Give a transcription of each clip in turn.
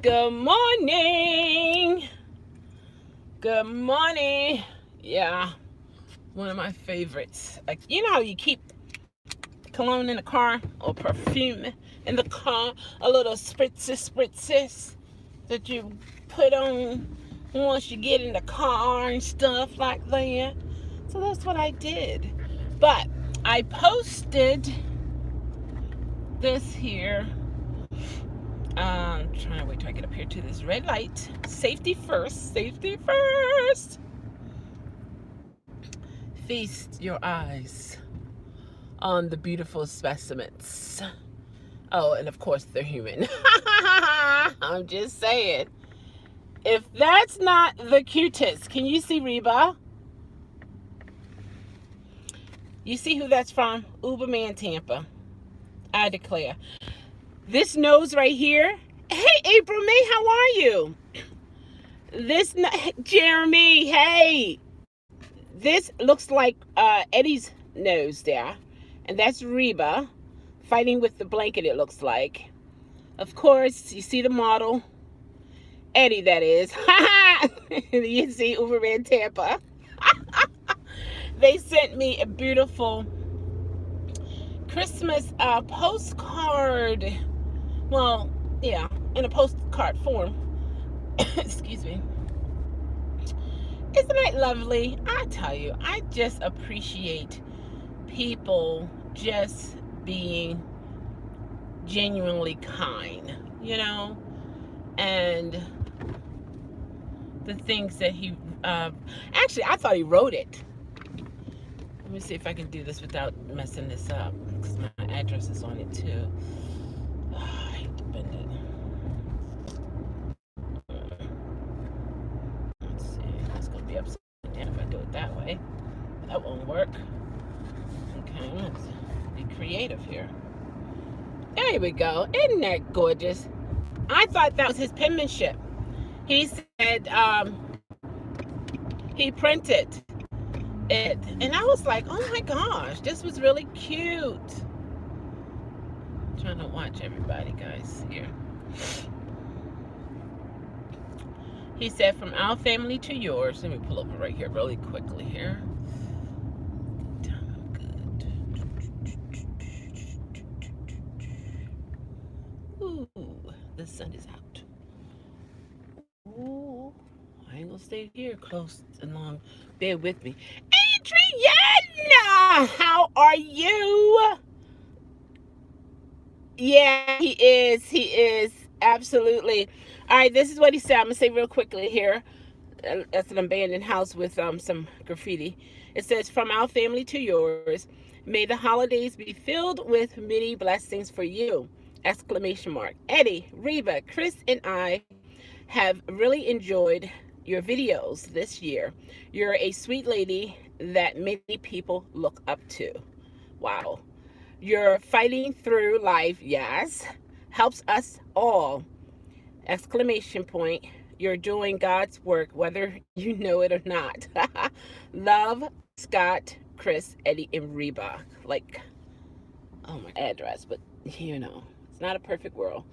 Good morning. Good morning. Yeah, one of my favorites. Like, you know how you keep cologne in the car or perfume in the car, a little spritzes that you put on once you get in the car and stuff like that. So that's what I did. But I posted this here. Trying to wait till I get up here to this red light. Safety first. Safety first. Feast your eyes on the beautiful specimens. Oh, and of course they're human. I'm just saying. If that's not the cutest, can you see Reba? You see who that's from? Uber Man Tampa. I declare. This nose right here. Hey, April May, how are you? Jeremy, hey. This looks like Eddie's nose there. And that's Reba fighting with the blanket, it looks like. Of course, you see the model. Eddie, that is. You see Uber Man Tampa. They sent me a beautiful Christmas postcard. Well, yeah, in a postcard form. Excuse me. Isn't that lovely? I tell you, I just appreciate people just being genuinely kind, you know, and the things that he, actually, I thought he wrote it. Let me see if I can do this without messing this up, because my address is on it too. Oh, I hate to bend it. Let's see, it's going to be upside down if I do it that way. That won't work. Okay, let's be creative here. There we go. Isn't that gorgeous? I thought that was his penmanship. He said he printed it, and I was like, oh my gosh, this was really cute. I'm trying to watch everybody, guys, here. He said, from our family to yours. Let me pull over right here really quickly here. Ooh, the sun is out. Ooh, I ain't gonna stay here close and long. Bear with me. Adriana, how are you? Yeah, he is. He is. Absolutely. All right, this is what he said. I'm going to say real quickly here. That's an abandoned house with some graffiti. It says, from our family to yours, may the holidays be filled with many blessings for you! Exclamation mark. Eddie, Reba, Chris, and I have really enjoyed your videos this year. You're a sweet lady that many people look up to. Wow. You're fighting through life, yes, helps us all. Exclamation point. You're doing God's work, whether you know it or not. Love, Scott, Chris, Eddie, and Reba. Like, oh my address, but you know, it's not a perfect world.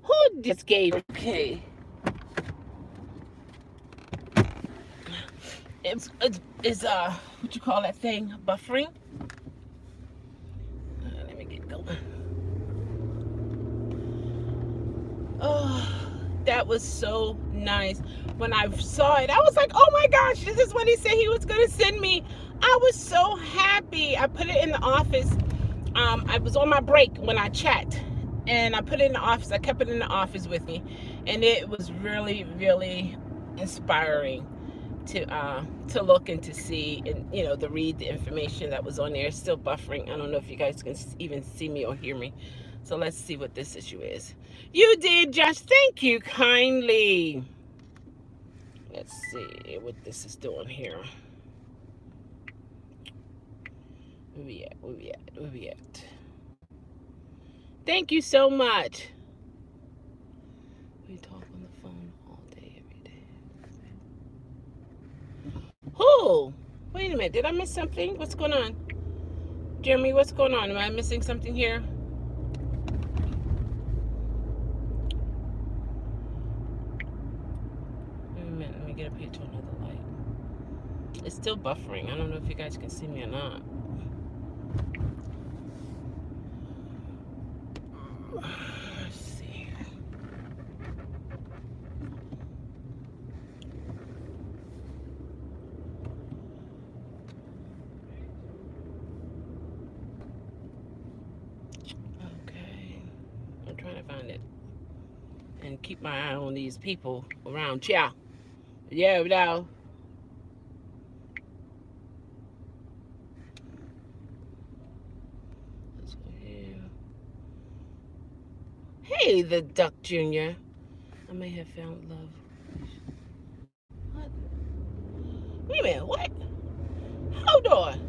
Who just gave? Okay. It's what you call that thing? Buffering? Let me get going. Oh, that was so nice. When I saw it, I was like, oh my gosh, this is what he said he was going to send me. I was so happy. I put it in the office. I was on my break when I chat, and I put it in the office. I kept it in the office with me, and it was really, really inspiring to look and to see, and you know, to read the information that was on there. It's still buffering. I don't know if you guys can even see me or hear me. So let's see what this issue is. You did, Josh. Thank you kindly. Let's see what this is doing here. Where we at? Where we at? Where we at? Thank you so much. We talk on the phone all day, every day. Oh, wait a minute. Did I miss something? What's going on? Jeremy, what's going on? Am I missing something here? get up here to another light. It's still buffering. I don't know if you guys can see me or not. Let's see. Okay. I'm trying to find it. And keep my eye on these people around. Yeah. Yeah, now. Let's go here. Hey, the Duck Jr. I may have found love. What? Wait a minute, what? Hold on.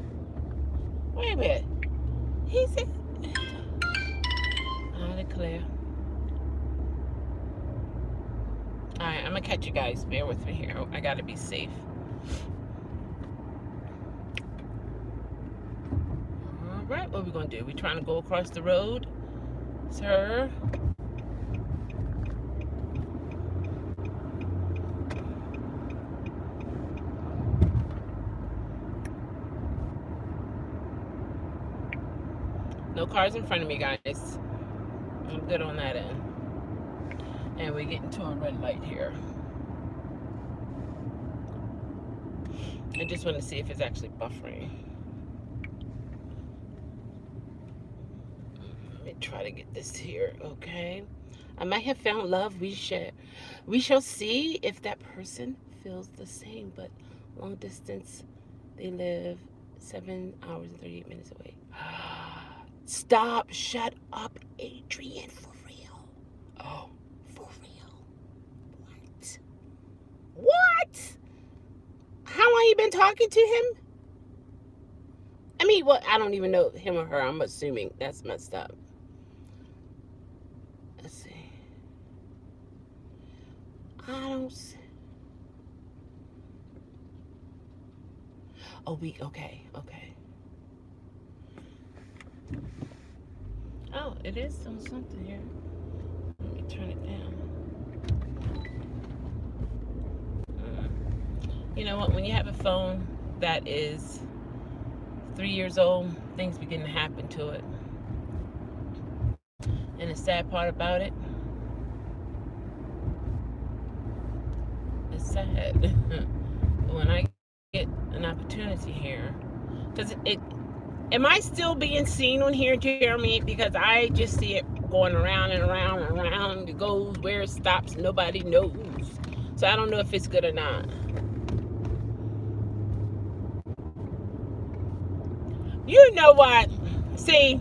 Wait a minute. He said, I declare. Alright, I'm gonna catch you guys. Bear with me here. I gotta be safe. Alright, what are we gonna do? We trying to go across the road, sir? No cars in front of me, guys. I'm good on that end. And we get into a red light here. I just want to see if it's actually buffering. Let me try to get this here, okay? I might have found love. We shall see if that person feels the same. But long distance, they live 7 hours and 38 minutes away. Stop! Shut up, Adrian. For real? Oh, for real? What? What? How long you been talking to him? I mean, what? I don't even know him or her. I'm assuming. That's messed up. Let's see. I don't see. Oh, okay. Oh, it is on something here. Let me turn it down. You know what? When you have a phone that is 3 years old, things begin to happen to it. And the sad part about it, it's sad. When I get an opportunity here, because am I still being seen on here, Jeremy? Because I just see it going around and around and around. It goes where it stops, nobody knows. So I don't know if it's good or not. You know what? See,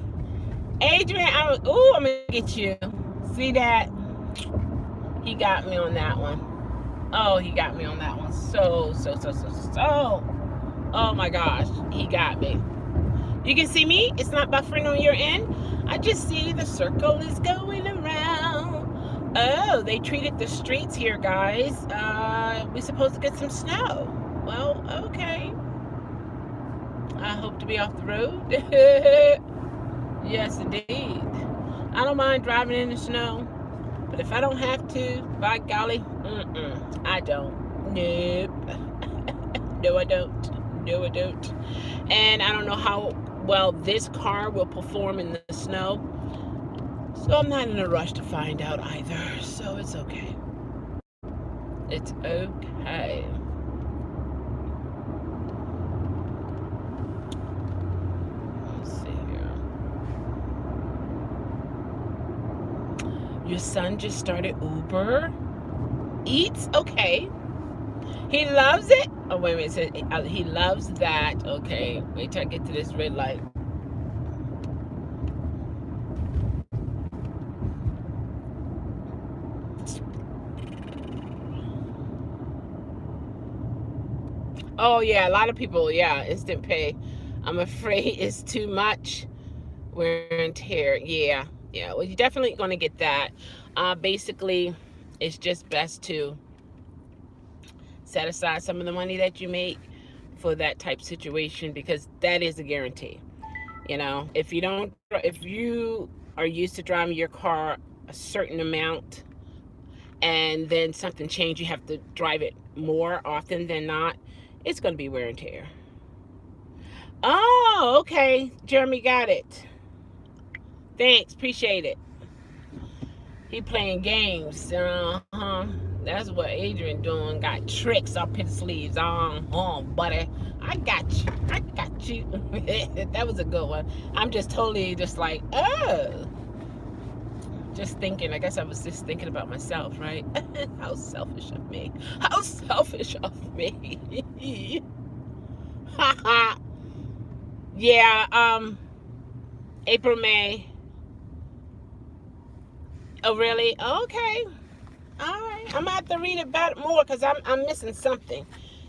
Adrian, I'm gonna get you. See that? He got me on that one. Oh, he got me on that one. So. Oh my gosh, he got me. You can see me. It's not buffering on your end. I just see the circle is going around. Oh, they treated the streets here, guys. We're supposed to get some snow. Well, okay. I hope to be off the road. Yes, indeed. I don't mind driving in the snow, but if I don't have to, by golly, I don't. Nope. No, I don't. No, I don't. And I don't know how well this car will perform in the snow, so I'm not in a rush to find out either. So it's okay. It's okay. Your son just started Uber Eats? Okay. He loves it? Oh, wait a minute. He loves that. Okay. Wait till I get to this red light. Oh, yeah. A lot of people, yeah. Instant pay. I'm afraid it's too much wear and tear. Yeah. Yeah, well, you're definitely going to get that. Basically, it's just best to set aside some of the money that you make for that type of situation, because that is a guarantee. You know, if you are used to driving your car a certain amount and then something changed, you have to drive it more often than not, it's going to be wear and tear. Oh, okay. Jeremy got it. Thanks. Appreciate it. He playing games. That's what Adrian doing. Got tricks up his sleeves. Buddy. I got you. I got you. That was a good one. I'm just totally just like, oh. Just thinking. I guess I was just thinking about myself, right? How selfish of me. How selfish of me. Yeah, April, May. Oh, really? Okay. All right. I'm gonna have to read about it more because I'm missing something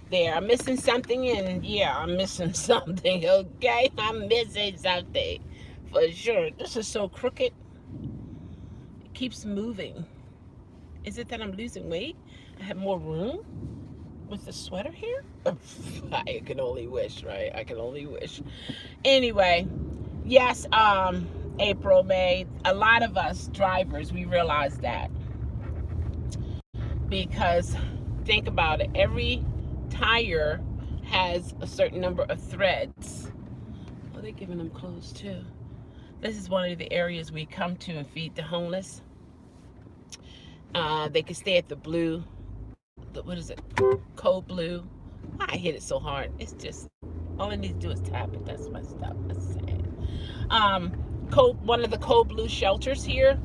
there. I'm missing something, and yeah, I'm missing something. Okay, I'm missing something for sure. This is so crooked. It keeps moving. Is it that I'm losing weight? I have more room with the sweater here. I can only wish, right? I can only wish. Anyway, yes. April, May. A lot of us drivers, we realize that. Because think about it, every tire has a certain number of threads. Oh, they're giving them clothes too. This is one of the areas we come to and feed the homeless. They can stay at the blue, what is it, cold blue. I hit it so hard, it's just, all I need to do is tap it. That's my stuff. That's sad. One of the cold blue shelters here,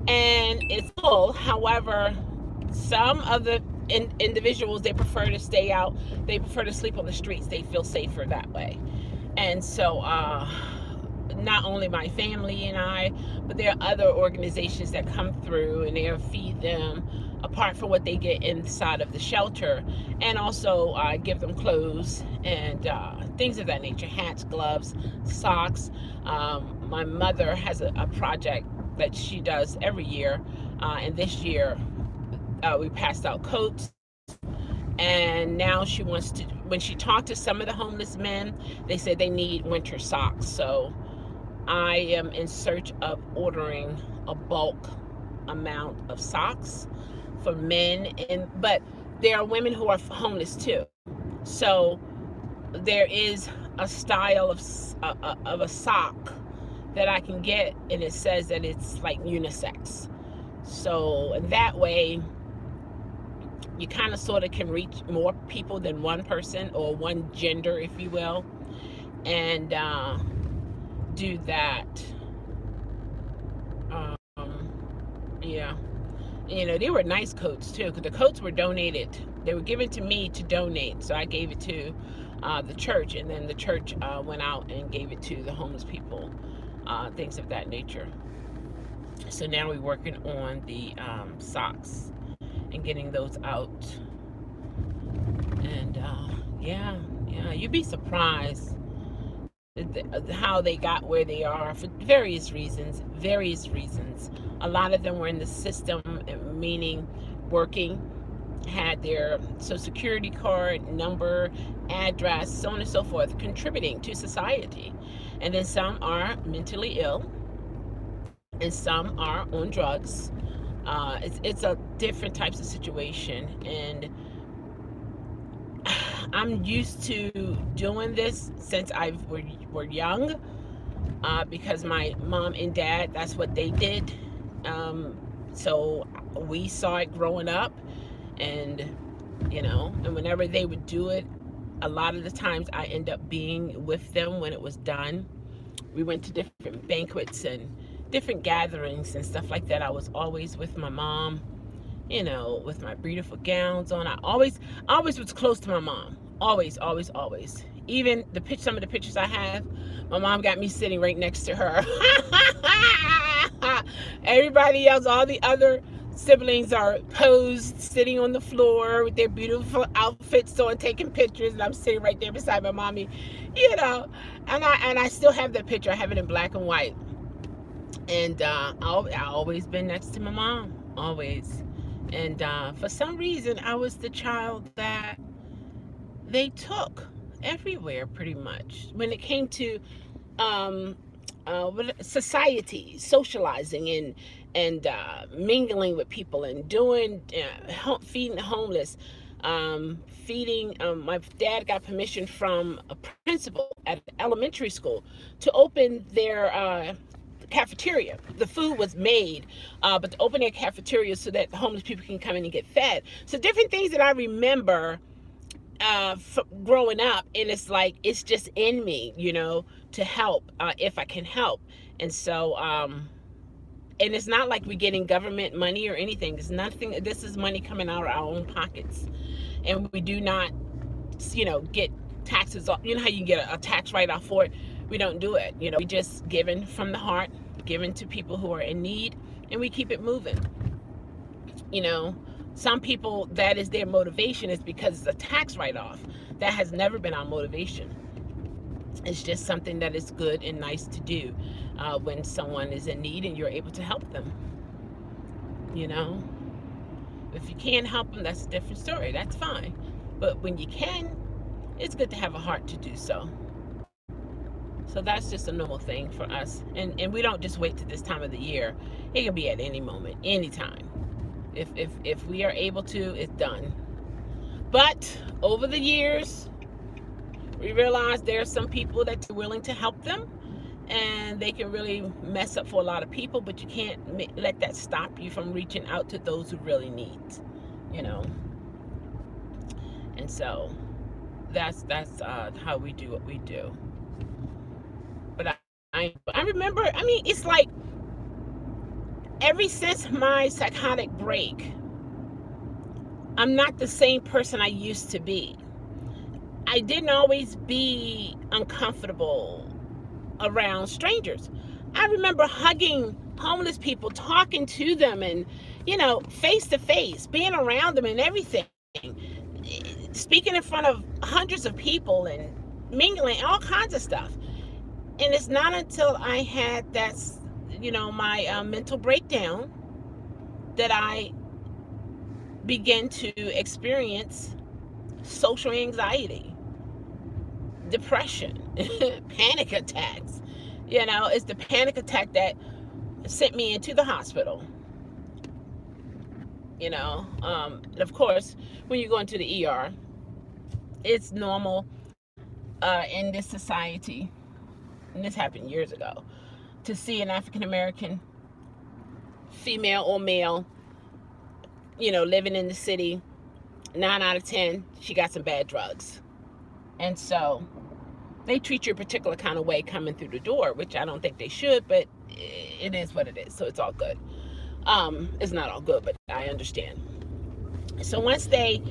and it's full. However, some of the individuals, they prefer to stay out. They prefer to sleep on the streets. They feel safer that way. And so not only my family and I, but there are other organizations that come through and they'll feed them apart from what they get inside of the shelter, and also give them clothes and things of that nature, hats, gloves, socks. My mother has a project that she does every year, and this year we passed out coats, and now she wants to, when she talked to some of the homeless men, they said they need winter socks. So I am in search of ordering a bulk amount of socks for men, but there are women who are homeless too. So there is a style of a sock that I can get, and it says that it's like unisex. So that way you kind of sort of can reach more people than one person, or one gender, if you will, and do that. Yeah, you know, they were nice coats too, because the coats were donated. They were given to me to donate, so I gave it to the church, and then the church went out and gave it to the homeless people, things of that nature. So now we're working on the socks and getting those out. And yeah, you'd be surprised how they got where they are for various reasons. A lot of them were in the system, meaning working, had their social security card number, address, so on and so forth, contributing to society. And then some are mentally ill, and some are on drugs. It's a different types of situation, and I'm used to doing this since were young, because my mom and dad, that's what they did. So we saw it growing up, and you know, and whenever they would do it, a lot of the times I end up being with them when it was done. We went to different banquets and different gatherings and stuff like that. I was always with my mom, you know, with my beautiful gowns on. I always was close to my mom. Always. Even some of the pictures I have, my mom got me sitting right next to her. Everybody else, all the other siblings are posed, sitting on the floor with their beautiful outfits on, taking pictures, and I'm sitting right there beside my mommy, you know. And I still have that picture. I have it in black and white. And I always been next to my mom, always. And for some reason, I was the child that they took everywhere, pretty much. When it came to society, socializing and mingling with people and doing feeding the homeless, feeding. My dad got permission from a principal at an elementary school to open their cafeteria. The food was made, but to open their cafeteria so that the homeless people can come in and get fed. So different things that I remember growing up, and it's like it's just in me, to help if I can help. And so and it's not like we're getting government money or anything. There's nothing. This is money coming out of our own pockets, and we do not get taxes off. You know how you get a tax write-off for it? We don't do it. We just giving from the heart, giving to people who are in need, and we keep it moving. Some people, that is their motivation, is because it's a tax write-off. That has never been our motivation. It's just something that is good and nice to do when someone is in need and you're able to help them. If you can't help them, that's a different story. That's fine. But when you can, it's good to have a heart to do so. So that's just a normal thing for us. And we don't just wait to this time of the year. It can be at any moment, anytime. If we are able to, it's done. But over the years, we realize there are some people that are willing to help them, and they can really mess up for a lot of people, but you can't let that stop you from reaching out to those who really need, And so that's how we do what we do. But I remember, it's like ever since my psychotic break, I'm not the same person I used to be. I didn't always be uncomfortable around strangers. I remember hugging homeless people, talking to them, and face to face, being around them and everything, speaking in front of hundreds of people and mingling, all kinds of stuff. And it's not until I had that, my mental breakdown, that I began to experience social anxiety, depression, panic attacks. It's the panic attack that sent me into the hospital. And of course, when you go into the ER, it's normal in this society, and this happened years ago, to see an African American, female or male, living in the city. 9 out of 10, she got some bad drugs. And so they treat you a particular kind of way coming through the door, which I don't think they should, but it is what it is. So it's all good. It's not all good, but I understand. So once they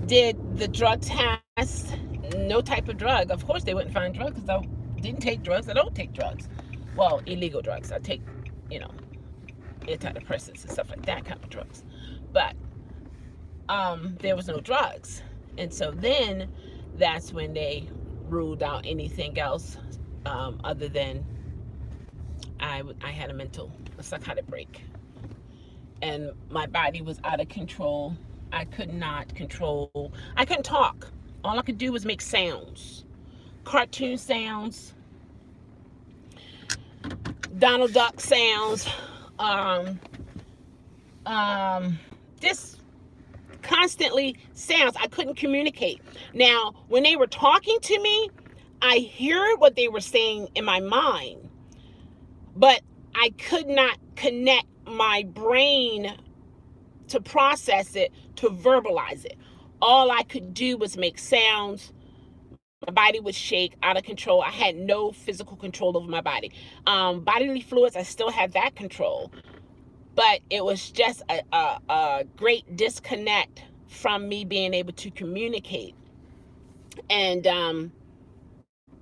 did the drug test, no type of drug. Of course, they wouldn't find drugs because I didn't take drugs. I don't take drugs. Well, illegal drugs. I take, antidepressants and stuff like that kind of drugs. But there was no drugs. And so then that's when they ruled out anything else other than I had a psychotic break. And my body was out of control. I couldn't talk. All I could do was make sounds, cartoon sounds, Donald Duck sounds, just constantly sounds. I couldn't communicate. Now, when they were talking to me, I heard what they were saying in my mind, but I could not connect my brain to process it, to verbalize it. All I could do was make sounds. My body would shake out of control. I had no physical control over my body. Bodily fluids, I still had that control. But it was just a great disconnect from me being able to communicate. And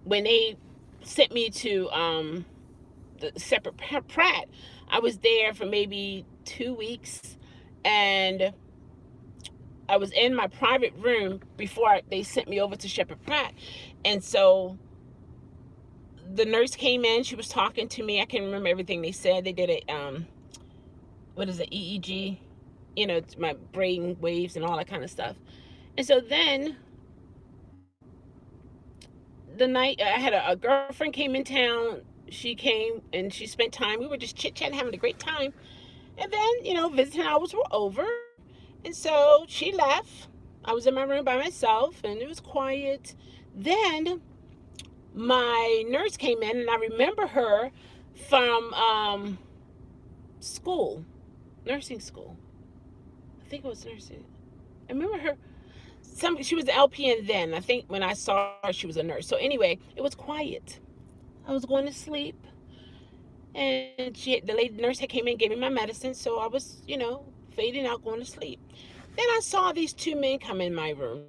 when they sent me to the separate Pratt, I was there for maybe 2 weeks, and I was in my private room before they sent me over to Shepherd Pratt. And so the nurse came in, she was talking to me. I can't remember everything they said. They did a EEG, my brain waves and all that kind of stuff. And so then the night I had a girlfriend came in town she came and she spent time. We were just chit chatting, having a great time. And then, visiting hours were over. And so she left. I was in my room by myself and it was quiet. Then my nurse came in, and I remember her from school, nursing school. I think it was nursing. I remember her. She was an LPN then. I think when I saw her, she was a nurse. So anyway, it was quiet. I was going to sleep, and the lady nurse had came in, gave me my medicine. So I was, fading out, going to sleep. Then I saw these two men come in my room.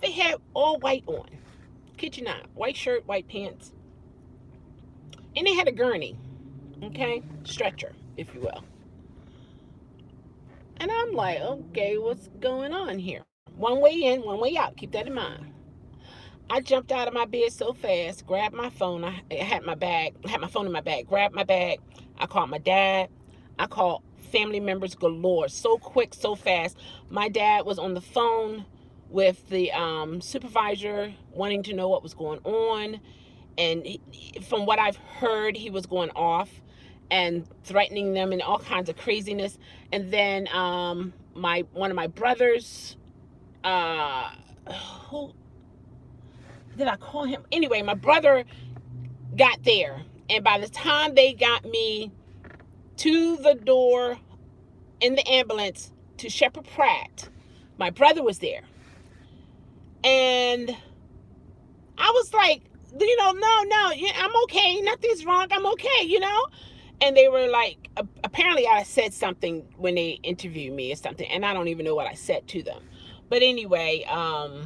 They had all white on. Kid you not. White shirt, white pants. And they had a gurney. Okay? Stretcher, if you will. And I'm like, okay, what's going on here? One way in, one way out. Keep that in mind. I jumped out of my bed so fast, grabbed my phone. I had my phone in my bag. Grabbed my bag. I called my dad. I called family members galore. So quick, so fast. My dad was on the phone with the supervisor, wanting to know what was going on. And from what I've heard, he was going off and threatening them and all kinds of craziness. And then one of my brothers, who did I call him? Anyway, my brother got there, and by the time they got me to the door in the ambulance to Shepherd Pratt, my brother was there. And I was like, no, I'm okay. Nothing's wrong. I'm okay, And they were like, apparently I said something when they interviewed me or something, and I don't even know what I said to them. But anyway, I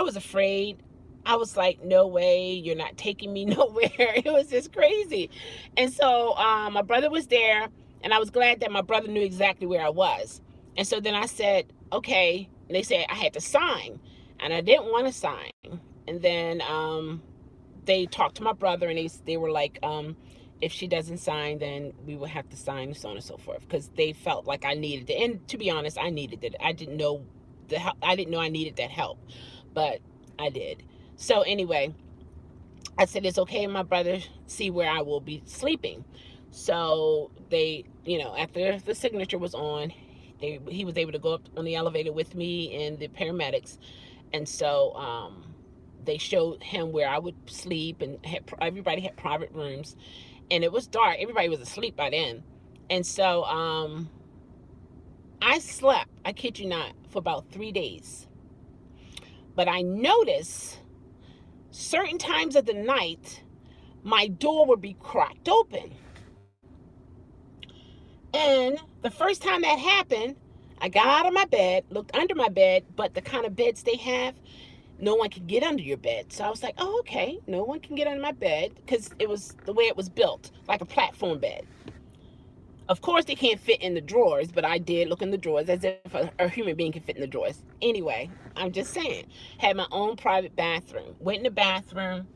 was afraid. I was like, no way, you're not taking me nowhere. It was just crazy. And so my brother was there, and I was glad that my brother knew exactly where I was. And so then I said, okay. And they said I had to sign, and I didn't want to sign. And then they talked to my brother, and they were like, if she doesn't sign, then we will have to sign, so on and so forth, because they felt like I needed it. And to be honest, I needed it. I didn't know I needed that help, but I did. So anyway, I said it's okay, my brother see where I will be sleeping. So they, after the signature was on, he was able to go up on the elevator with me and the paramedics. And so they showed him where I would sleep, and everybody had private rooms. And it was dark. Everybody was asleep by then. And so I slept, I kid you not, for about 3 days. But I noticed certain times of the night, my door would be cracked open. And the first time that happened, I got out of my bed, looked under my bed, but the kind of beds they have, no one can get under your bed. So I was like, oh, okay, no one can get under my bed, because it was the way it was built, like a platform bed. Of course, they can't fit in the drawers, but I did look in the drawers as if a human being can fit in the drawers. Anyway, I'm just saying, had my own private bathroom. Went in the bathroom,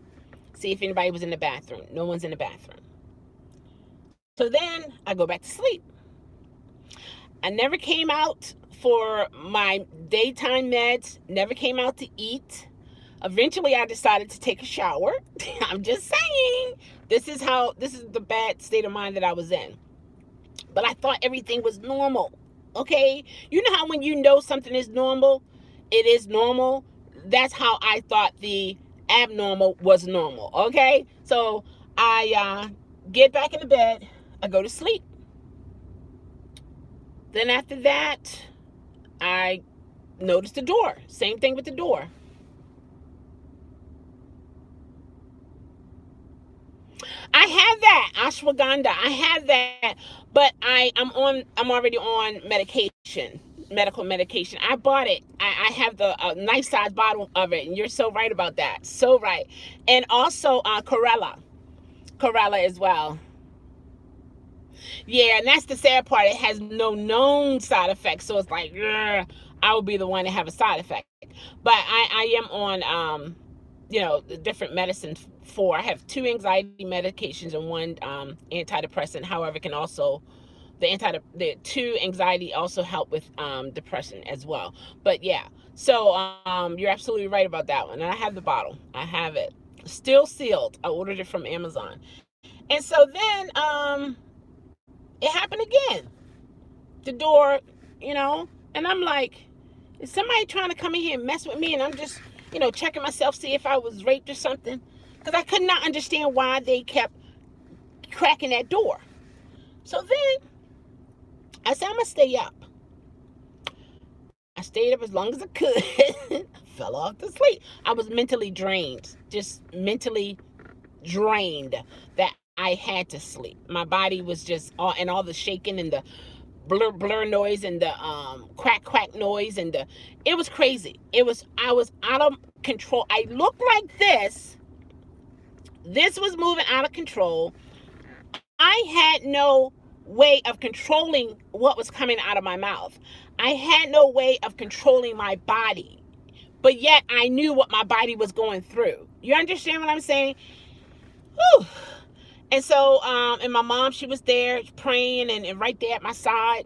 see if anybody was in the bathroom. No one's in the bathroom. So then I go back to sleep. I never came out for my daytime meds, never came out to eat. Eventually, I decided to take a shower. I'm just saying, this is the bad state of mind that I was in. But I thought everything was normal, okay? You know how when you know something is normal, it is normal? That's how I thought the abnormal was normal, okay? So I get back in the bed, I go to sleep. Then after that, I noticed the door. Same thing with the door. I have that ashwagandha. I have that, but I'm already on medical medication. I bought it. I have the nice size bottle of it, and you're so right about that. So right. And also chlorella as well. Yeah, and that's the sad part. It has no known side effects, so it's like, I would be the one to have a side effect. But I am on different medicines for. I have 2 anxiety medications and 1 antidepressant. However, can also the 2 anxiety also help with depression as well. But yeah, so you're absolutely right about that one. And I have the bottle. I have it. still sealed. I ordered it from Amazon. And so then it happened again. The door, you know, and I'm like, is somebody trying to come in here and mess with me? And I'm just, checking myself, see if I was raped or something. Because I could not understand why they kept cracking that door. So then I said, I'm going to stay up. I stayed up as long as I could. Fell off to sleep. I was mentally drained, just mentally drained that I had to sleep. My body was just all the shaking and the blur noise and the quack noise and it was crazy. I was out of control. I looked like this. This was moving out of control. I had no way of controlling what was coming out of my mouth. I had no way of controlling my body. But yet I knew what my body was going through. You understand what I'm saying? Whew. And so, and my mom, she was there praying and right there at my side.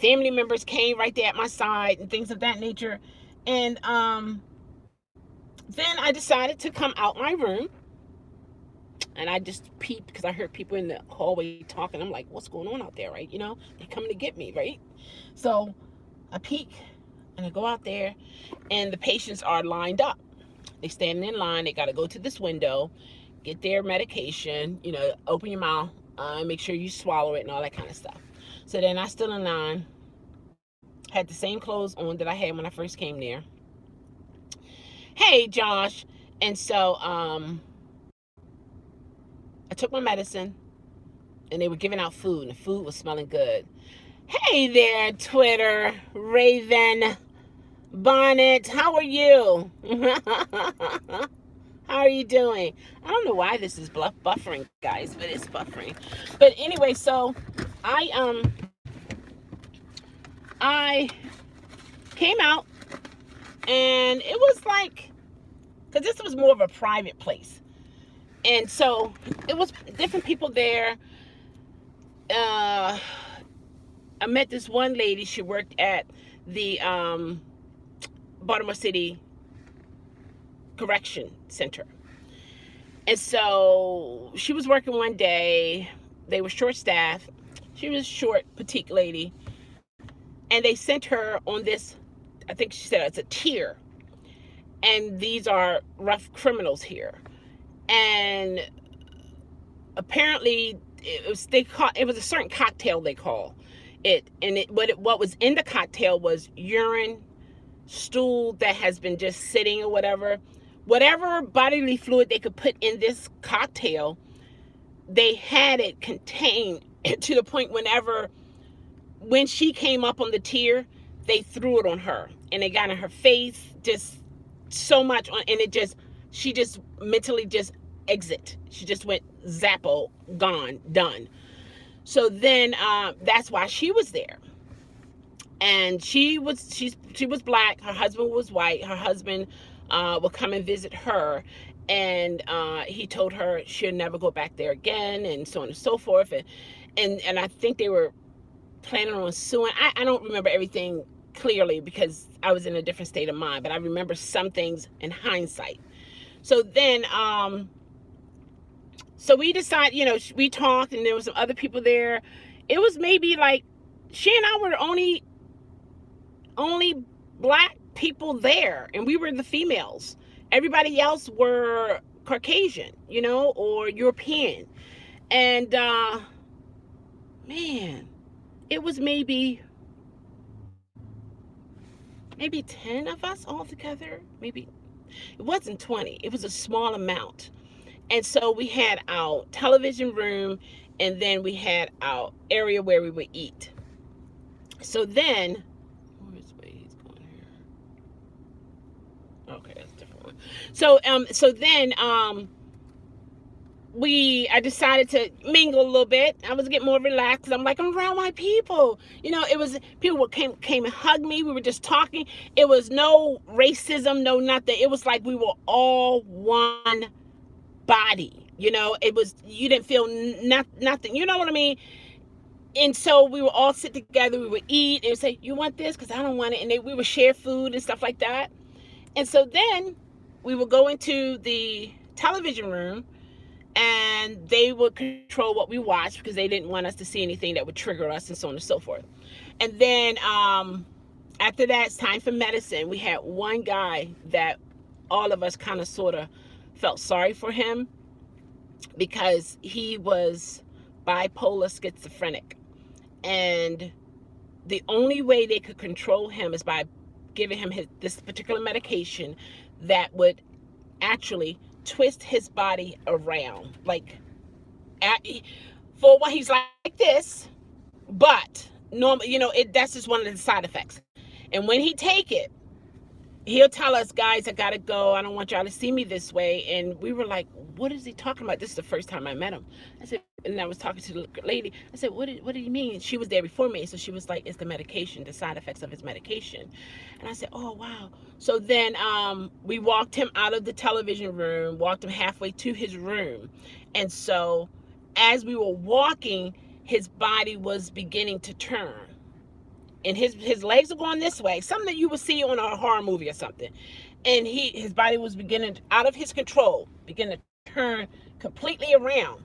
Family members came right there at my side and things of that nature. And then I decided to come out my room. And I just peeped because I heard people in the hallway talking. I'm like, what's going on out there, right? They're coming to get me, right? So I peek and I go out there and the patients are lined up. They standing in line. They got to go to this window, get their medication, open your mouth, make sure you swallow it and all that kind of stuff. So then I stood in line, had the same clothes on that I had when I first came there. Hey, Josh. And so I took my medicine and they were giving out food and the food was smelling good. Hey there, Twitter, Raven, Bonnet, how are you? How are you doing? I don't know why this is buffering, guys, but it's buffering. But anyway, so I came out and it was like, because this was more of a private place. And so it was different people there. I met this one lady. She worked at the Baltimore City Correction Center. And so she was working one day. They were short-staffed. She was a short, petite lady. And they sent her on this, I think she said it's a tier. And these are rough criminals here. And apparently it was a certain cocktail they call it. And what was in the cocktail was urine, stool that has been just sitting or whatever bodily fluid they could put in this cocktail, they had it contained to the point when she came up on the tier, they threw it on her and it got in her face, just so much on, and she just mentally just exit. She just went zappo, gone, done. So then that's why she was there. And she was black. Her husband was white. Her husband would come and visit her, and he told her she'll never go back there again, and so on and so forth. And I think they were planning on suing. I don't remember everything clearly because I was in a different state of mind, but I remember some things in hindsight. So then, so we decided, we talked, and there was some other people there. It was maybe like she and I were the only black people there, and we were the females. Everybody else were Caucasian, or European. And man, it was maybe 10 of us all together. Maybe it wasn't 20. It was a small amount. And so we had our television room, and then we had our area where we would eat. So then, where's the way he's going here? Okay, that's a different one. So then I decided to mingle a little bit. I was getting more relaxed. I'm like, I'm around my people. It was people came and hugged me. We were just talking. It was no racism, no nothing. It was like we were all one body. It was, you didn't feel nothing. You know what I mean? And so we would all sit together. We would eat and say, you want this? Because I don't want it. And we would share food and stuff like that. And so then we would go into the television room, and they would control what we watched because they didn't want us to see anything that would trigger us and so on and so forth. And then after that, it's time for medicine. We had one guy that all of us kind of sort of felt sorry for him because he was bipolar schizophrenic. And the only way they could control him is by giving him this particular medication that would actually twist his body around. Like, for what he's like this, but normal, that's just one of the side effects. And when he take it, he'll tell us, guys, I gotta go. I don't want y'all to see me this way. And we were like, what is he talking about? This is the first time I met him. I said, and I was talking to the lady. I said, what did he mean? She was there before me. So she was like, it's the medication, the side effects of his medication. And I said, oh, wow. So then we walked him out of the television room, walked him halfway to his room. And so as we were walking, his body was beginning to turn. And his legs are going this way, something that you would see on a horror movie or something. And his body was beginning, out of his control, beginning to turn completely around.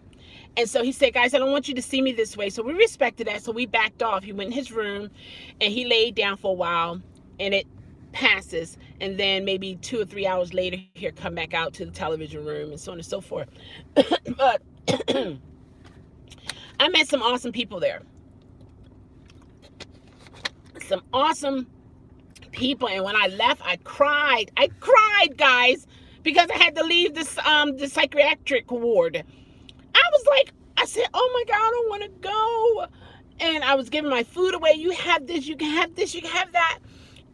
And so he said, guys, I don't want you to see me this way. So we respected that. So we backed off. He went in his room and he laid down for a while, and it passes. And then maybe 2 or 3 hours later, he'll come back out to the television room and so on and so forth. But I met some awesome people there. Some awesome people. And when I left, I cried, guys, because I had to leave this the psychiatric ward. I was like, I said, oh my God, I don't want to go. And I was giving my food away. You have this, you can have this, you can have that.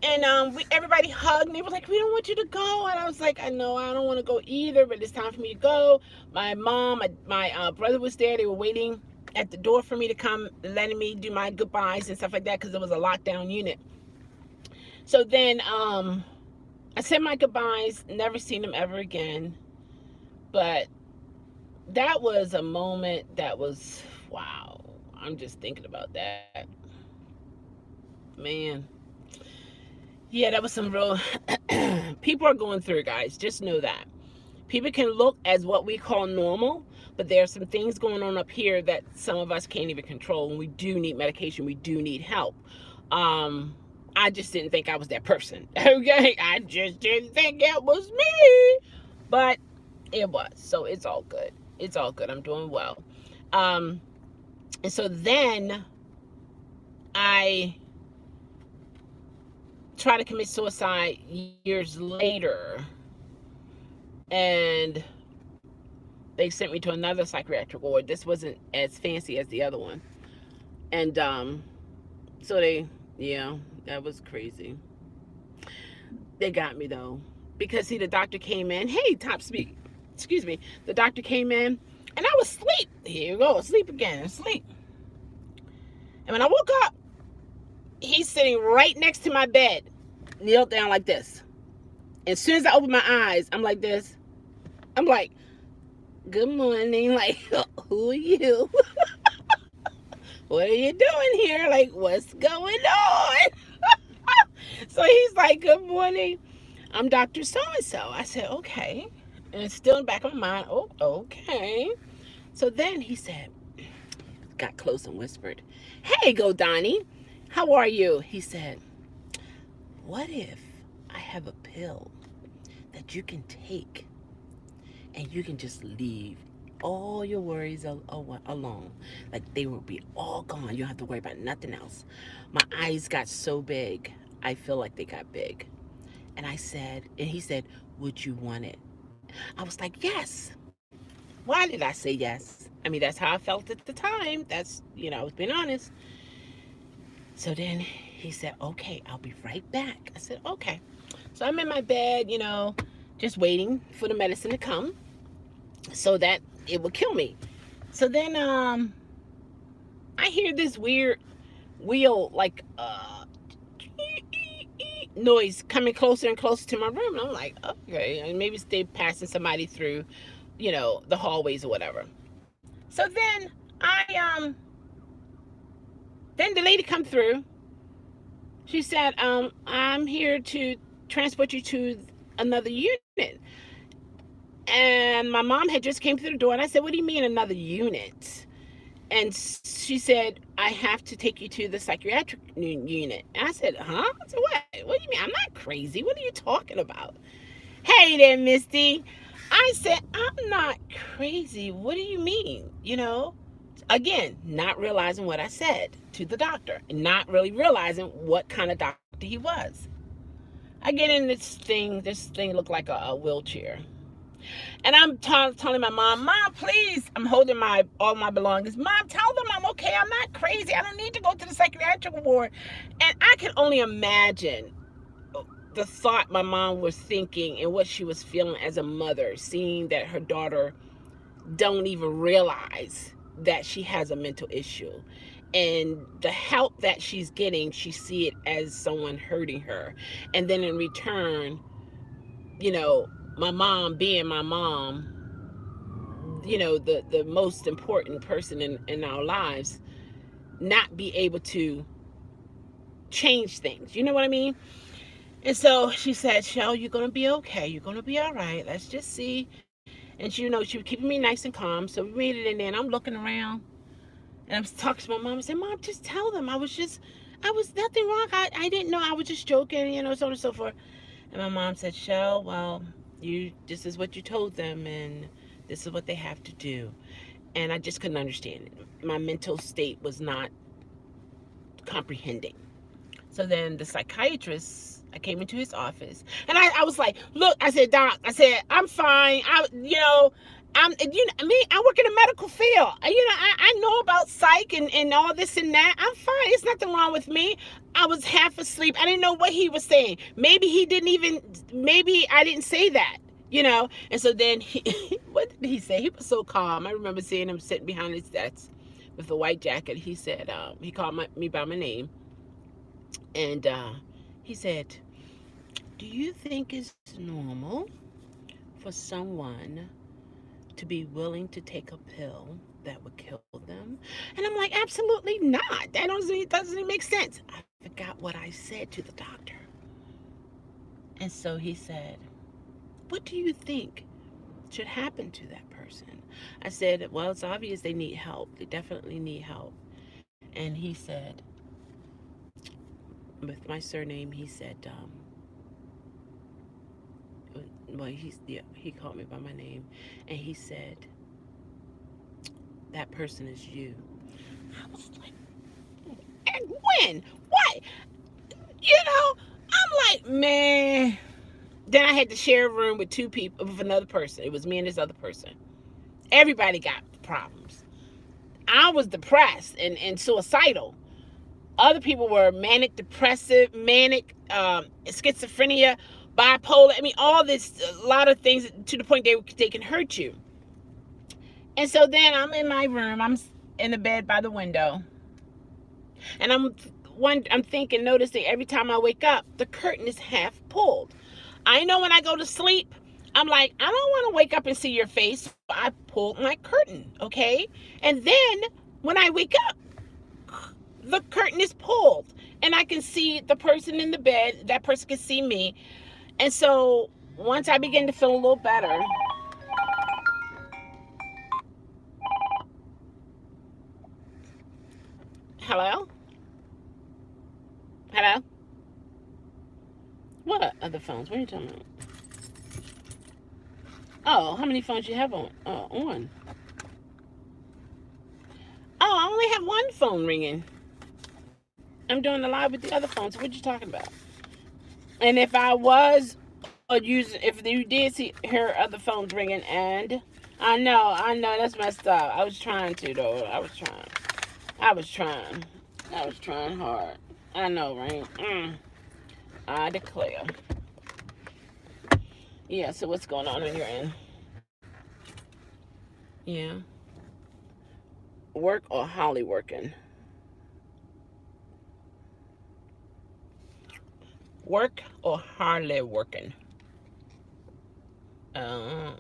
And everybody hugged, and they were like, we don't want you to go. And I was like, I know, I don't want to go either, but it's time for me to go. My mom, my brother was there. They were waiting at the door for me to come, letting me do my goodbyes and stuff like that, because it was a lockdown unit. So then I said my goodbyes, never seen them ever again. But that was a moment that was, wow. I'm just thinking about that. Man. Yeah, that was some real, people are going through it, guys. Just know that. People can look as what we call normal, but there are some things going on up here that some of us can't even control, and we do need medication. We do need help. I just didn't think I was that person. Okay? I just didn't think it was me. But it was. So it's all good. It's all good. I'm doing well. And so then I tried to commit suicide years later, and they sent me to another psychiatric ward. This wasn't as fancy as the other one. And so yeah, that was crazy. They got me though, because see, the doctor came in. Hey, top speed. Excuse me. The doctor came in, and I was asleep. Here you go, asleep again, asleep. And when I woke up, he's sitting right next to my bed, kneeled down like this. As soon as I opened my eyes, I'm like this. I'm like, good morning. Like, who are you? What are you doing here? Like, what's going on? So he's like, good morning. I'm Dr. So-and-so. I said, okay. And it's still in the back of my mind. Oh, okay. So then he said, got close and whispered, hey, Godani, how are you? He said, what if I have a pill that you can take and you can just leave all your worries alone? Like, they will be all gone. You don't have to worry about nothing else. My eyes got so big, I feel like they got big. And I said, and he said, would you want it? I was like, yes. Why did I say yes? I mean, that's how I felt at the time. That's, I was being honest. So then he said, okay, I'll be right back. I said, okay. So I'm in my bed, just waiting for the medicine to come so that it would kill me. So then I hear this weird wheel, like noise coming closer and closer to my room. And I'm like, okay, and maybe they're passing somebody through, the hallways or whatever. So then then the lady come through. She said, I'm here to transport you to another unit. And my mom had just came through the door, and I said, "What do you mean another unit?" And she said, "I have to take you to the psychiatric unit." And I said, "Huh?" I said, "What? What do you mean? I'm not crazy. What are you talking about?" "Hey there, Misty." I said, "I'm not crazy. What do you mean?" Again, not realizing what I said to the doctor, and not really realizing what kind of doctor he was. I get in this thing. This thing looked like a wheelchair. And I'm telling my mom, "Mom, please." I'm holding all my belongings. "Mom, tell them I'm okay. I'm not crazy. I don't need to go to the psychiatric ward." And I can only imagine the thought my mom was thinking and what she was feeling as a mother, seeing that her daughter don't even realize that she has a mental issue. And the help that she's getting, she see it as someone hurting her. And then in return, my mom being my mom, the most important person in our lives, not be able to change things. You know what I mean? And so she said, "Chelle, you're going to be okay. You're going to be all right. Let's just see." And she was keeping me nice and calm. So we made it in there, and I'm looking around, and I'm talking to my mom. I said, "Mom, just tell them I was nothing wrong. I didn't know. I was just joking, so on and so forth." And my mom said, "Chelle, well, this is what you told them, and this is what they have to do." And I just couldn't understand it. My mental state was not comprehending. So then the psychiatrist, I came into his office, and I was like, "Look," I said, "Doc," I said, "I'm fine. I work in the medical field. I know about psych and all this and that. I'm fine. There's nothing wrong with me." I was half asleep. I didn't know what he was saying. Maybe I didn't say that. And so then what did he say? He was so calm. I remember seeing him sitting behind his desk with a white jacket. He said, he called me by my name. And he said, "Do you think it's normal for someone to be willing to take a pill that would kill them?" And I'm like, "Absolutely not. That doesn't even make sense." I forgot what I said to the doctor. And so he said, "What do you think should happen to that person?" I said, "Well, it's obvious they need help. They definitely need help." And he said, with my surname, he said, he called me by my name, and he said, "That person is you." I was like, "And when? What?" I'm like, man. Then I had to share a room with two people, with another person. It was me and this other person. Everybody got problems. I was depressed and suicidal. Other people were manic depressive, manic, schizophrenia, bipolar. I mean, all this, a lot of things, to the point they can hurt you. And so then I'm in my room. I'm in the bed by the window. And I'm thinking, noticing every time I wake up, the curtain is half pulled. I know when I go to sleep, I'm like, I don't want to wake up and see your face. So I pulled my curtain, okay? And then when I wake up, the curtain is pulled. And I can see the person in the bed. That person can see me. And so once I begin to feel a little better, hello? Hello? What other phones? What are you talking about? Oh, how many phones you have on? On. Oh, I only have one phone ringing. I'm doing the live with the other phones. What you talking about? And if I was if you did hear other phones ringing, and I know, that's messed up. I was trying to though. I was trying hard. I know, right? I declare. Yeah. So what's going on your end? Yeah. Work or Holly working? Work or Harley working? Uh,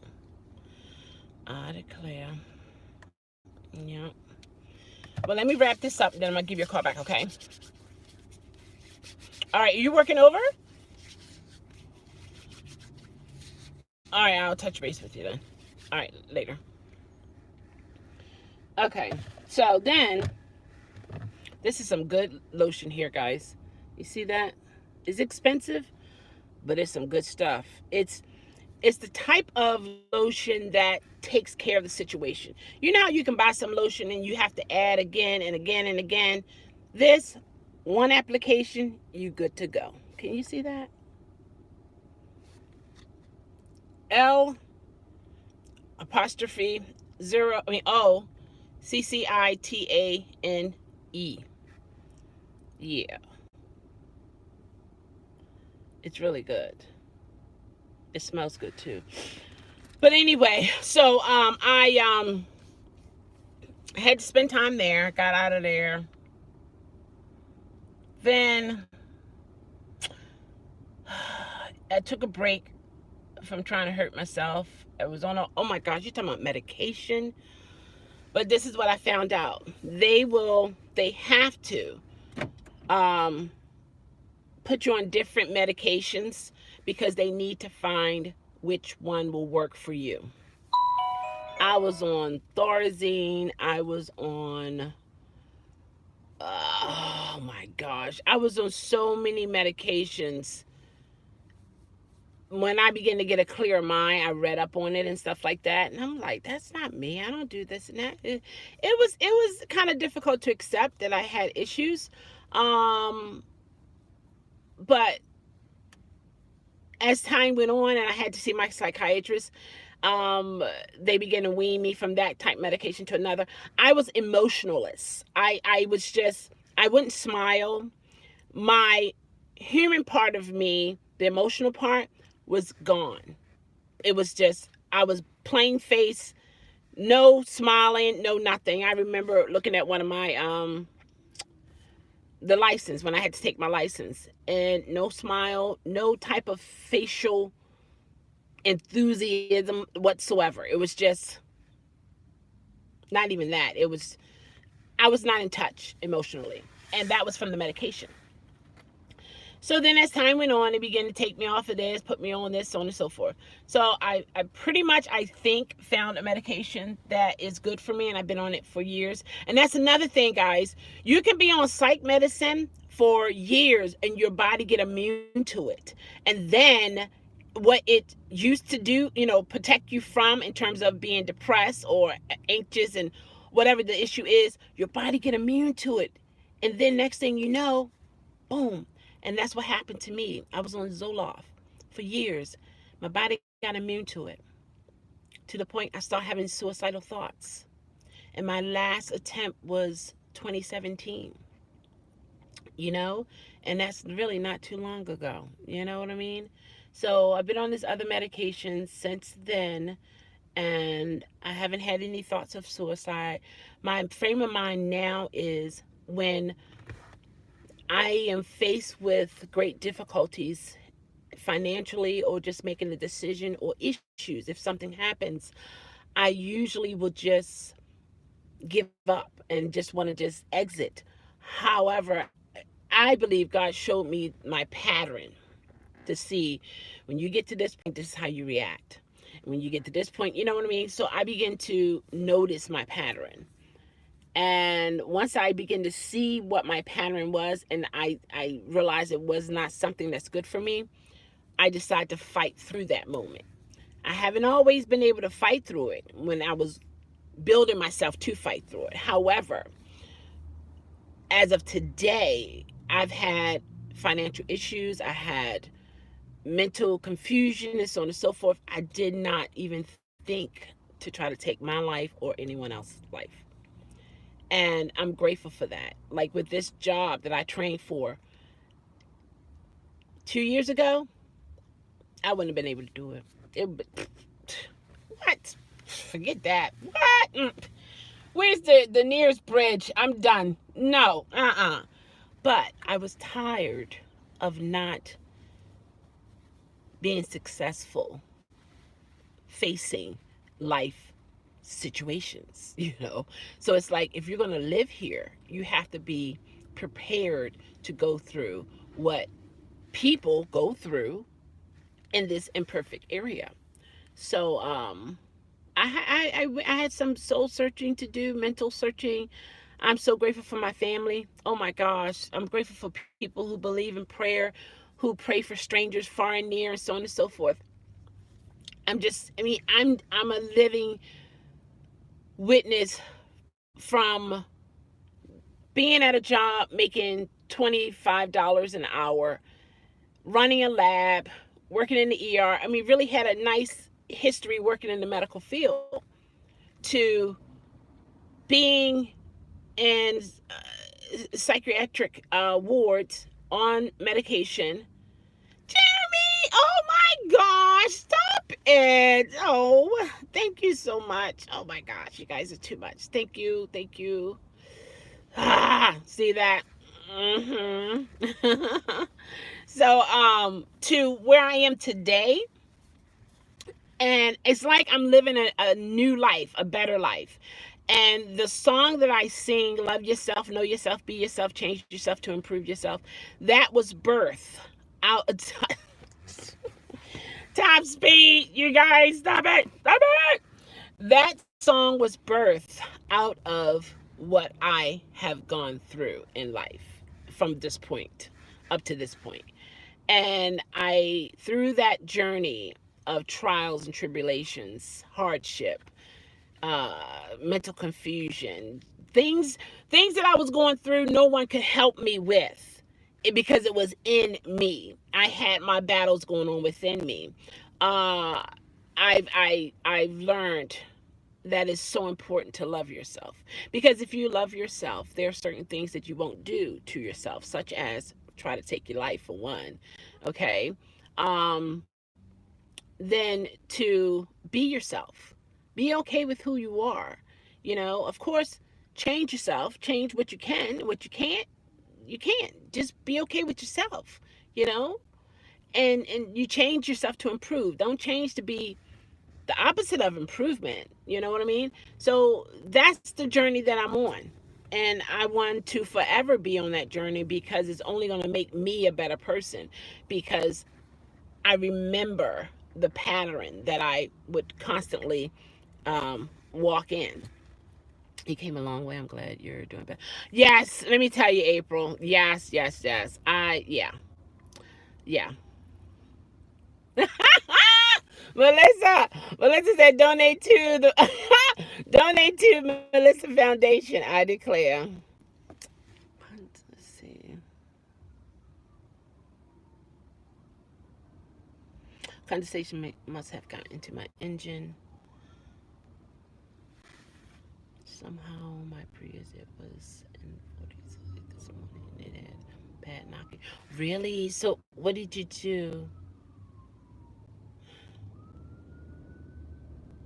I declare. Yeah. Well, let me wrap this up, then I'm going to give you a call back, okay? All right, you working over? All right, I'll touch base with you then. All right, later. Okay, so then this is some good lotion here, guys. You see that? It's expensive, but it's some good stuff. It's the type of lotion that takes care of the situation. You know how you can buy some lotion and you have to add again and again and again. This one application, you good to go. Can you see that? L apostrophe zero, I mean O CCITANE. Yeah, it's really good. It smells good too. But anyway, so I had to spend time there, got out of there. Then I took a break from trying to hurt myself. I was on a, oh my gosh, you're talking about medication. But this is what I found out. They have to um, put you on different medications because they need to find which one will work for you. I was on Thorazine. I was on, oh my gosh, I was on so many medications. When I began to get a clear mind, I read up on it and stuff like that, and I'm like, that's not me. I don't do this and that. It was kind of difficult to accept that I had issues, but as time went on and I had to see my psychiatrist, they began to wean me from that type medication to another. I was emotionless. I was just, I wouldn't smile. My human part of me, the emotional part, was gone. It was just, I was plain face, no smiling, no nothing. I remember looking at one of my the license when I had to take my license, and no smile, no type of facial enthusiasm whatsoever. It was just not even that. It was, I was not in touch emotionally, and that was from the medication. So then as time went on, they began to take me off of this, put me on this, so on and so forth. So I pretty much, I think, found a medication that is good for me, and I've been on it for years. And that's another thing, guys. You can be on psych medicine for years and your body get immune to it. And then what it used to do, you know, protect you from in terms of being depressed or anxious and whatever the issue is, your body get immune to it. And then next thing you know, boom. And that's what happened to me. I was on Zoloft for years. My body got immune to it, to the point I started having suicidal thoughts. And my last attempt was 2017, you know? And that's really not too long ago. You know what I mean? So I've been on this other medication since then, and I haven't had any thoughts of suicide. My frame of mind now is when I am faced with great difficulties financially or just making a decision or issues. If something happens, I usually will just give up and just want to just exit. However, I believe God showed me my pattern to see when you get to this point, this is how you react. When you get to this point, you know what I mean? So I begin to notice my pattern. And once I begin to see what my pattern was, and I realized it was not something that's good for me, I decided to fight through that moment. I haven't always been able to fight through it when I was building myself to fight through it. However, as of today, I've had financial issues. I had mental confusion and so on and so forth. I did not even think to try to take my life or anyone else's life. And I'm grateful for that. Like with this job that I trained for 2 years ago, I wouldn't have been able to do it. What? Forget that. What? Where's the nearest bridge? I'm done. No. But I was tired of not being successful facing life situations, you know. So it's like, if you're going to live here, you have to be prepared to go through what people go through in this imperfect area. So I had some soul searching to do, mental searching. I'm so grateful for my family. Oh my gosh, I'm grateful for people who believe in prayer, who pray for strangers far and near, and so on and so forth. I'm a living witness from being at a job making $25 an hour, running a lab, working in the ER. I mean, really had a nice history working in the medical field, to being in psychiatric wards on medication. Jeremy, oh my gosh, stop it. Oh, thank you so much. Oh my gosh, you guys are too much. Thank you, thank you. See that? Mm-hmm. So, to where I am today, and it's like I'm living a new life, a better life. And the song that I sing, Love Yourself, Know Yourself, Be Yourself, Change Yourself to Improve Yourself, that was birth out. Top speed, you guys, stop it, stop it. That song was birthed out of what I have gone through in life from this point up to this point. And through that journey of trials and tribulations, hardship, mental confusion, things things that I was going through, no one could help me with because it was in me. I had my battles going on within me. Uh, I've learned that it's so important to love yourself, because if you love yourself, there are certain things that you won't do to yourself, such as try to take your life, for one. Okay. um then to be yourself, be okay with who you are. Of course, change yourself, change what you can, what you can't, you can't. Just be okay with yourself, you know and you change yourself to improve. Don't change to be the opposite of improvement. You know what I mean? So that's the journey that I'm on. And I want to forever be on that journey, because it's only going to make me a better person. Because I remember the pattern that I would constantly walk in. You came a long way. I'm glad you're doing better. Yes, let me tell you, April. Yes, yes, yes. Yeah. Melissa said donate to the donate to Melissa Foundation. I declare. Let's see. Condensation must have gotten into my engine. Somehow my Prius, it was in 40s this morning. It had bad knocking. Really? So what did you do?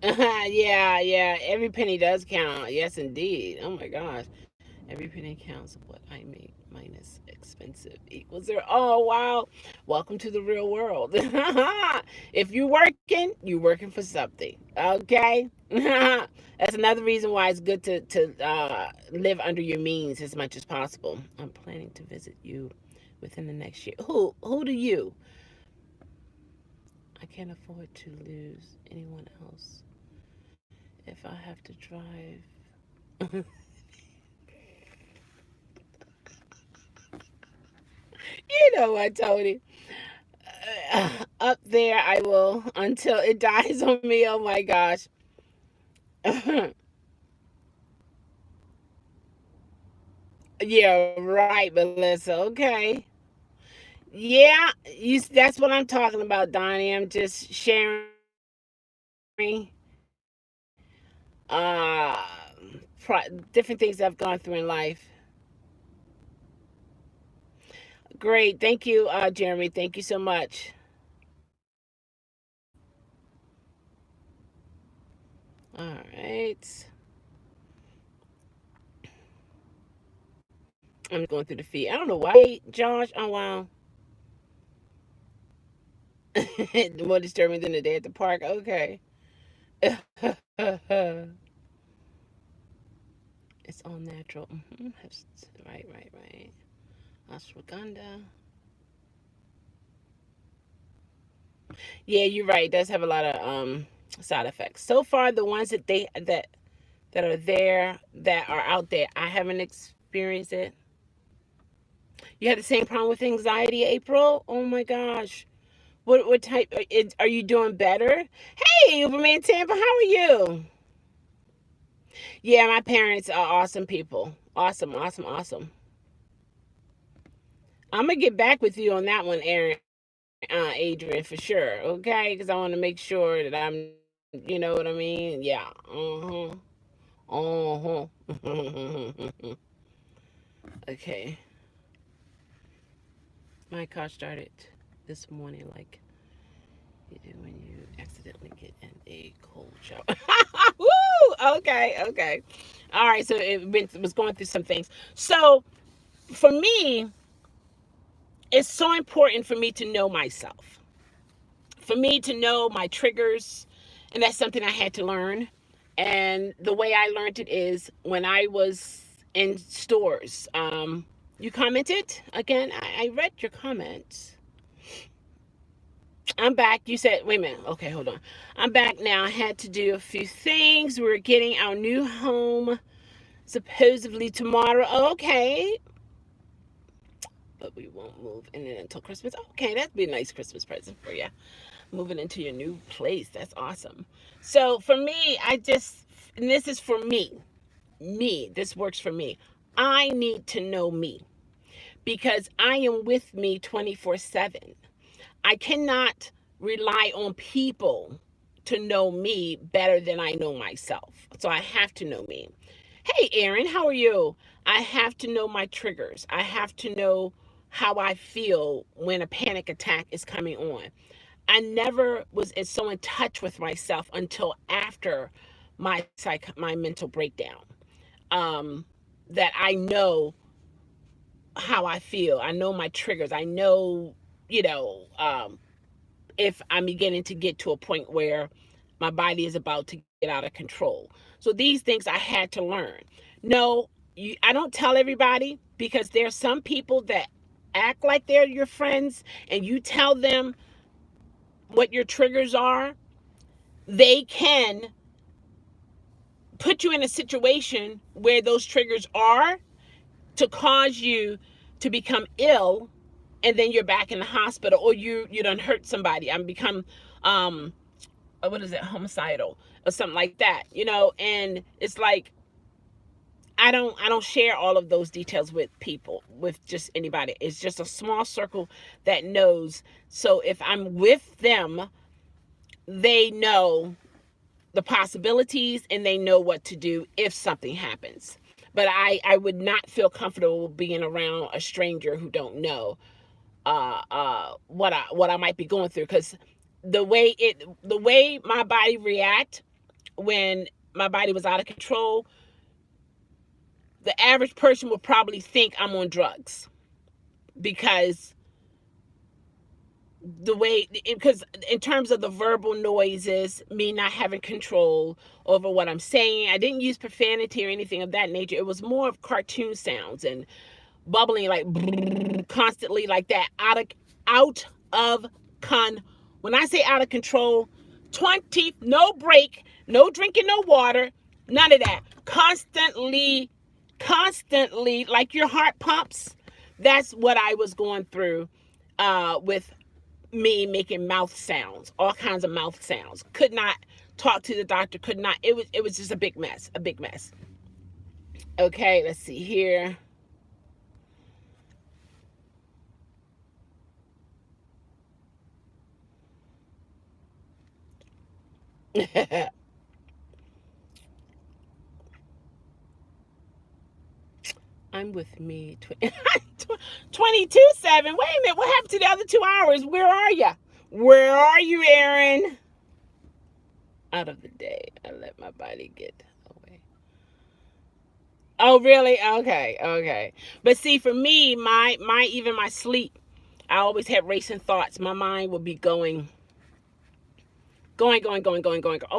Yeah, yeah. Every penny does count. Yes, indeed. Oh my gosh. Every penny counts. What I make minus expensive equals zero. Oh wow. Welcome to the real world. If you're working for something. Okay. That's another reason why it's good to live under your means as much as possible. I'm planning to visit you within the next year. Who do you? I can't afford to lose anyone else if I have to drive. You know what, Tony? Up there, I will until it dies on me. Oh my gosh. Yeah, right, Melissa. Okay. Yeah, that's what I'm talking about, Donnie. I'm just sharing uh, different things I've gone through in life. Great. Thank you, Jeremy. Thank you so much. All right. I'm going through the feed. I don't know why, Josh. Oh, wow. More disturbing than the day at the park. Okay. It's all natural. Right, right, right. Ashwagandha. Yeah, you're right. It does have a lot of side effects. So far, the ones that are there, that are out there, I haven't experienced it. You had the same problem with anxiety, April? Oh my gosh. What type are you doing better? Hey, Uberman Tampa, how are you? Yeah, my parents are awesome people. Awesome, awesome, awesome. I'm gonna get back with you on that one, Aaron, Adrian, for sure. Okay, because I want to make sure that I'm, you know what I mean? Yeah. Uh-huh. Okay. My car started this morning like you do when you accidentally get in a cold shower. Woo! Okay, okay. All right, so was going through some things. So for me, it's so important for me to know myself, for me to know my triggers, and that's something I had to learn. And the way I learned it is when I was in stores. You commented again. I read your comments. I'm back. You said, wait a minute. Okay, hold on. I'm back now. I had to do a few things. We're getting our new home supposedly tomorrow. Okay. But we won't move in it until Christmas. Okay, that'd be a nice Christmas present for you. Moving into your new place. That's awesome. So for me, and this is for me, this works for me. I need to know me because I am with me 24/7. I cannot rely on people to know me better than I know myself. So I have to know me. Hey, Aaron, how are you? I have to know my triggers. I have to know how I feel when a panic attack is coming on. I never was so in touch with myself until after my mental breakdown. Um, that I know how I feel. I know my triggers. I know, you know, if I'm beginning to get to a point where my body is about to get out of control. So these things I had to learn. No, I don't tell everybody because there's some people that act like they're your friends and you tell them what your triggers are, they can put you in a situation where those triggers are to cause you to become ill, and then you're back in the hospital, or you done hurt somebody and become what is it, homicidal or something like that, you know. And it's like I don't share all of those details with people, with just anybody. It's just a small circle that knows. So if I'm with them, they know the possibilities and they know what to do if something happens. But I would not feel comfortable being around a stranger who don't know what I might be going through, because the way my body react when my body was out of control, the average person would probably think I'm on drugs, because the way, because in terms of the verbal noises, me not having control over what I'm saying, I didn't use profanity or anything of that nature. It was more of cartoon sounds and bubbling like constantly like that, out of con when I say out of control, 20, no break, no drinking, no water, none of that, constantly like your heart pumps. That's what I was going through with me making mouth sounds, all kinds of mouth sounds. Could not talk to the doctor, could not. It was just a big mess, a big mess. Okay, let's see here. I'm with me. 22/7. Wait a minute. What happened to the other 2 hours? Where are you? Where are you, Aaron? Out of the day. I let my body get away. Oh, really? Okay, okay. But see, for me, even my sleep, I always had racing thoughts. My mind would be going. Oh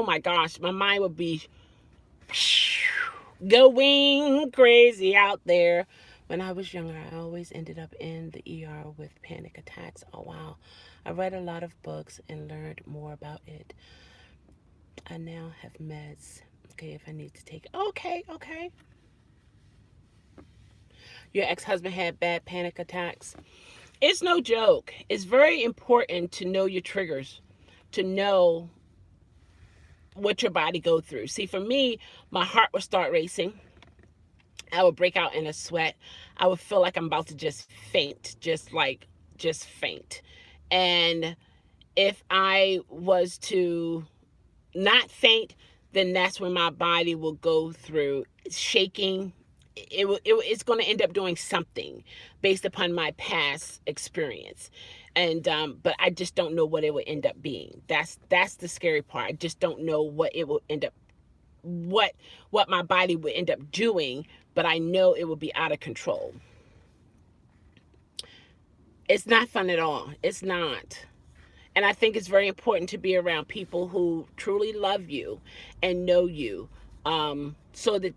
my gosh, my mind would be going crazy out there. When I was younger, I always ended up in the ER with panic attacks. Oh, wow. I read a lot of books and learned more about it. I now have meds. Okay, if I need to take it. Okay, okay. Your ex-husband had bad panic attacks. It's no joke. It's very important to know your triggers, to know what your body go through. See, for me, my heart would start racing. I would break out in a sweat. I would feel like I'm about to just faint, just faint. And if I was to not faint, then that's when my body will go through shaking. It's going to end up doing something based upon my past experience, and but I just don't know what it would end up being. That's the scary part. I just don't know what it will end up, what what my body would end up doing, but I know it will be out of control. It's not fun at all. It's not. And I think it's very important to be around people who truly love you and know you, so that,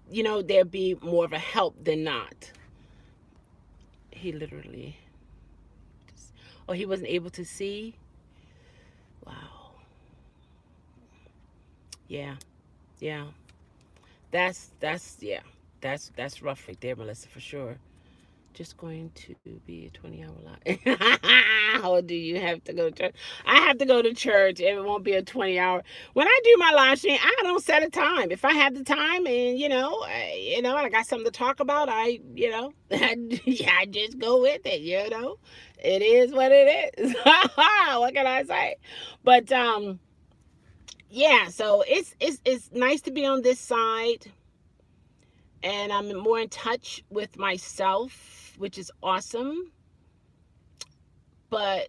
there'll be more of a help than not. He literally, oh, he wasn't able to see? Wow. Yeah, yeah. Yeah. That's rough right there, Melissa, for sure. Just going to be a 20-hour live. How do you have to go to church? I have to go to church. It won't be a 20-hour. When I do my live stream, I don't set a time. If I have the time and, I got something to talk about, I just go with it. It is what it is. What can I say? But, yeah, so it's nice to be on this side, and I'm more in touch with myself, which is awesome. But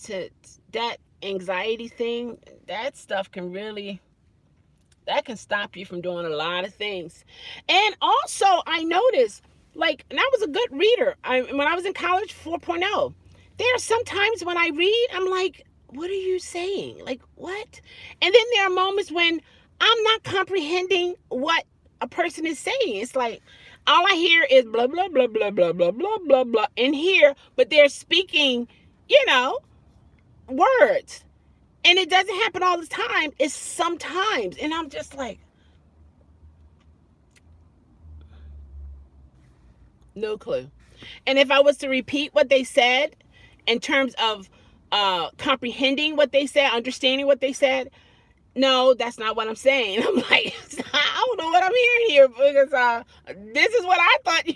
to that anxiety thing, that stuff that can stop you from doing a lot of things. And also, I noticed, and I was a good reader. When I was in college, 4.0, there are some times when I read, I'm like, what are you saying? Like, what? And then there are moments when I'm not comprehending what a person is saying. It's like all I hear is blah blah blah blah blah blah blah blah blah in here, but they're speaking, words. And it doesn't happen all the time. It's sometimes. And I'm just like, no clue. And if I was to repeat what they said in terms of comprehending what they said, understanding what they said, no, that's not what I'm saying. I'm like, I don't know what I'm hearing here, because this is what I thought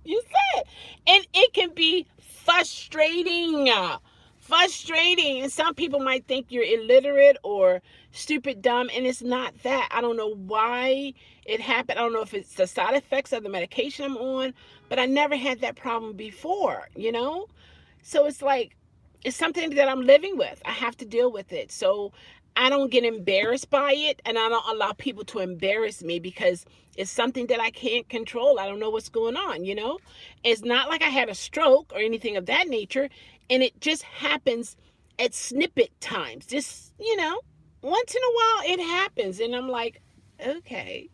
you said. And it can be frustrating. And some people might think you're illiterate or stupid, dumb, and it's not that. I don't know why it happened. I don't know if it's the side effects of the medication I'm on, but I never had that problem before, So it's like, it's something that I'm living with. I have to deal with it. So I don't get embarrassed by it, and I don't allow people to embarrass me, because it's something that I can't control. I don't know what's going on, It's not like I had a stroke or anything of that nature, and it just happens at snippet times. Just, once in a while it happens, and I'm like, okay.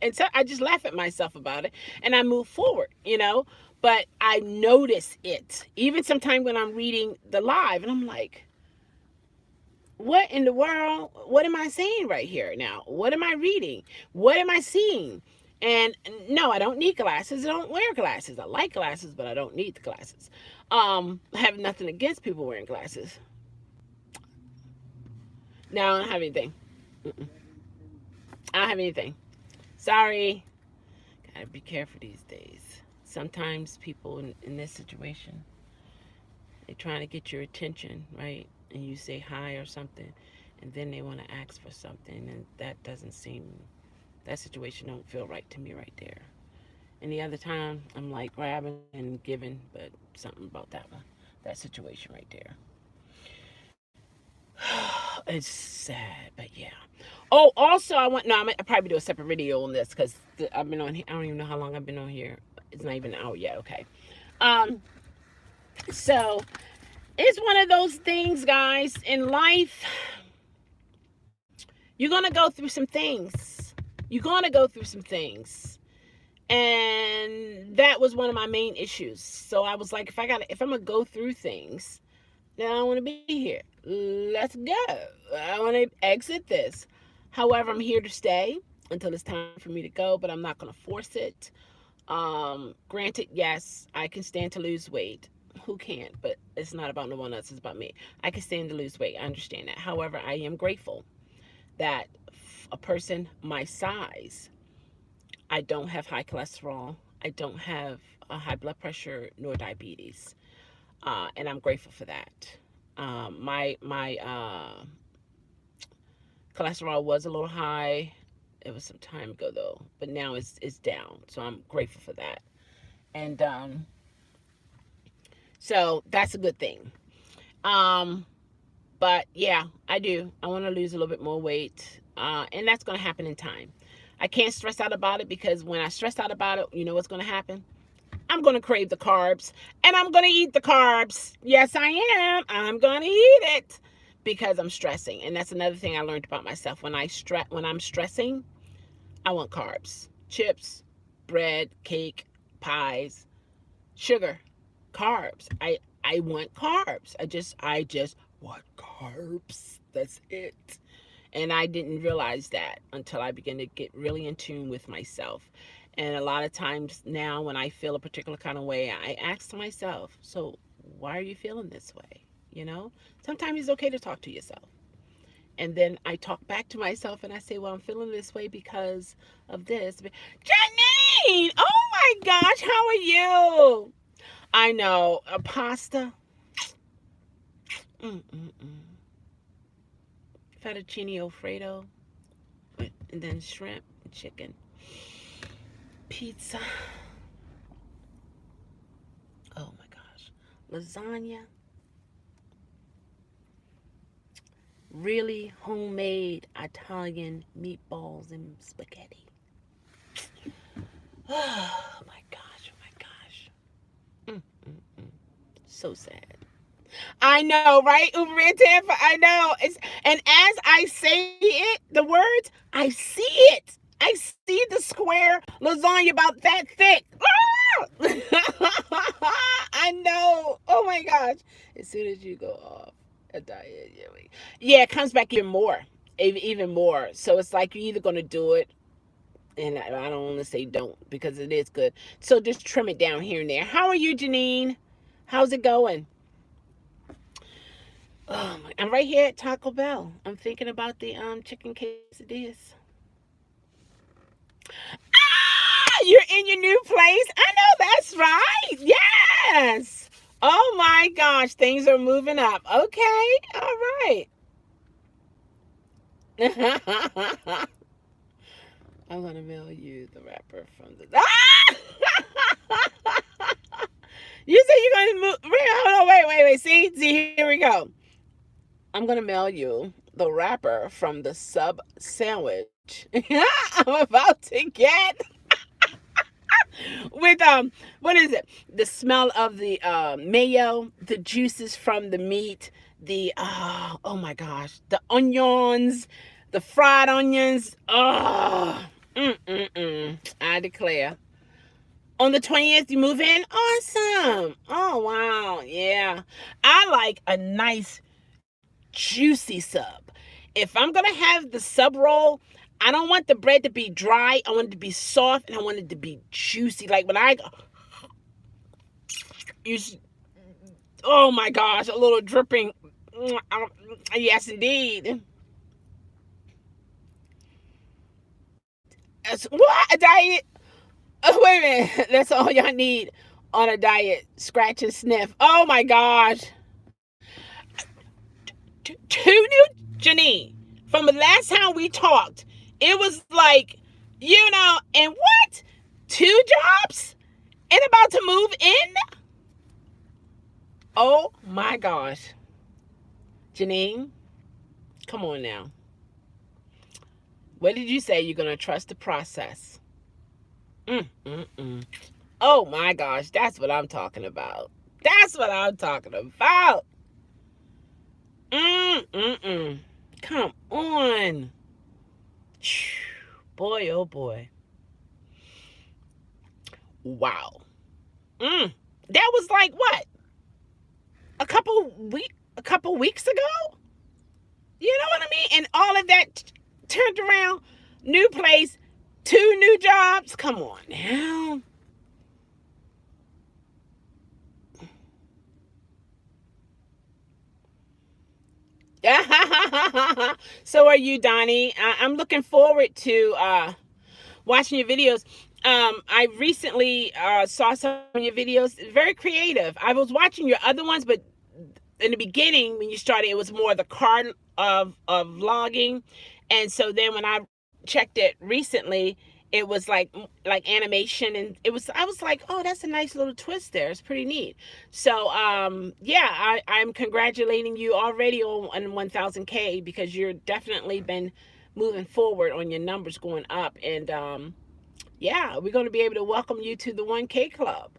And so I just laugh at myself about it, and I move forward, But I notice it, even sometimes when I'm reading the live, and I'm like, what in the world? What am I saying right here now? What am I reading? What am I seeing? And no, I don't need glasses. I don't wear glasses. I like glasses, but I don't need the glasses. I have nothing against people wearing glasses. No, I don't have anything. Mm-mm. I don't have anything. Sorry. Gotta be careful these days. Sometimes people in this situation, they're trying to get your attention, right? And you say hi or something, and then they want to ask for something, and that situation don't feel right to me right there. And the other time, I'm like grabbing and giving, but something about that situation right there. It's sad, but yeah. Oh, also, I probably do a separate video on this, because I've been on here. I don't even know how long I've been on here. It's not even out yet. Okay. So it's one of those things, guys, in life. You're going to go through some things. And that was one of my main issues. So I was like, if I'm going to go through things, then I don't want to be here. Let's go. I want to exit this. However, I'm here to stay until it's time for me to go, but I'm not going to force it. Granted, yes, I can stand to lose weight. Who can't? But it's not about no one else, it's about me. I can stand to lose weight. I understand that. However, I am grateful that a person my size, I don't have high cholesterol, I don't have a high blood pressure nor diabetes. And I'm grateful for that. My cholesterol was a little high. It was some time ago though, but now it's down. So I'm grateful for that. And so that's a good thing. Um, but yeah, I do. I want to lose a little bit more weight, and that's going to happen in time. I can't stress out about it because when I stress out about it, you know what's going to happen? I'm going to crave the carbs, and I'm going to eat the carbs. Yes, I am. I'm going to eat it because I'm stressing, and that's another thing I learned about myself. When I'm stressing, I want carbs, chips, bread, cake, pies, sugar, carbs. I want carbs. I just want carbs. That's it. And I didn't realize that until I began to get really in tune with myself. And a lot of times now when I feel a particular kind of way, I ask myself, so why are you feeling this way? You know? Sometimes it's okay to talk to yourself. And then I talk back to myself and I say, well, I'm feeling this way because of this. Janine! Oh my gosh, how are you? I know. A pasta. Mm-mm-mm. Fettuccine Alfredo. And then shrimp and chicken. Pizza. Oh my gosh. Lasagna. Really homemade Italian meatballs and spaghetti. Oh my gosh. Oh my gosh. Mm-mm-mm. So sad. I know, right? Uber and Tampa. I know. And as I say it, the words, I see it. I see the square lasagna about that thick. I know. Oh my gosh. As soon as you go off a diet, yeah, it comes back even more. Even more. So it's like you're either going to do it, and I don't want to say don't because it is good. So just trim it down here and there. How are you, Janine? How's it going? Oh my, I'm right here at Taco Bell. I'm thinking about the chicken quesadillas. You're in your new place? I know that's right. Yes. Oh my gosh, things are moving up. Okay. All right. I'm gonna mail you the wrapper from the. Ah! You said you're gonna move. Hold on, wait. See, here we go. I'm gonna mail you the wrapper from the sub sandwich I'm about to get with what is it? The smell of the mayo, the juices from the meat, the oh my gosh, the onions, the fried onions. Oh, I declare. On the 20th, you move in? Awesome. Oh, wow. Yeah. I like a nice juicy sub. If I'm gonna have the sub roll, I don't want the bread to be dry. I want it to be soft and I want it to be juicy. Like when I you, oh my gosh, a little dripping. Yes, indeed. What a diet? Oh, wait a minute. That's all y'all need on a diet. Scratch and sniff. Oh my gosh. Two new Janine. From the last time we talked, it was like, and what? Two jobs? And about to move in? Oh my gosh. Janine, come on now. What did you say? You're going to trust the process? Mm. Oh my gosh. That's what I'm talking about. That's what I'm talking about. Mm. Come on. Boy, oh boy. Wow. That was like what? A couple weeks ago? You know what I mean? And all of that turned around, new place, 2 new jobs. Come on now. So are you, Donnie. I'm looking forward to watching your videos. I recently saw some of your videos. Very creative. I was watching your other ones, but in the beginning when you started, it was more the car of vlogging, and so then when I checked it recently, it was like animation, and I was like, oh, that's a nice little twist there. It's pretty neat. So yeah, I'm congratulating you already on 1000K, because you're definitely been moving forward on your numbers going up, and yeah, we're going to be able to welcome you to the 1K club.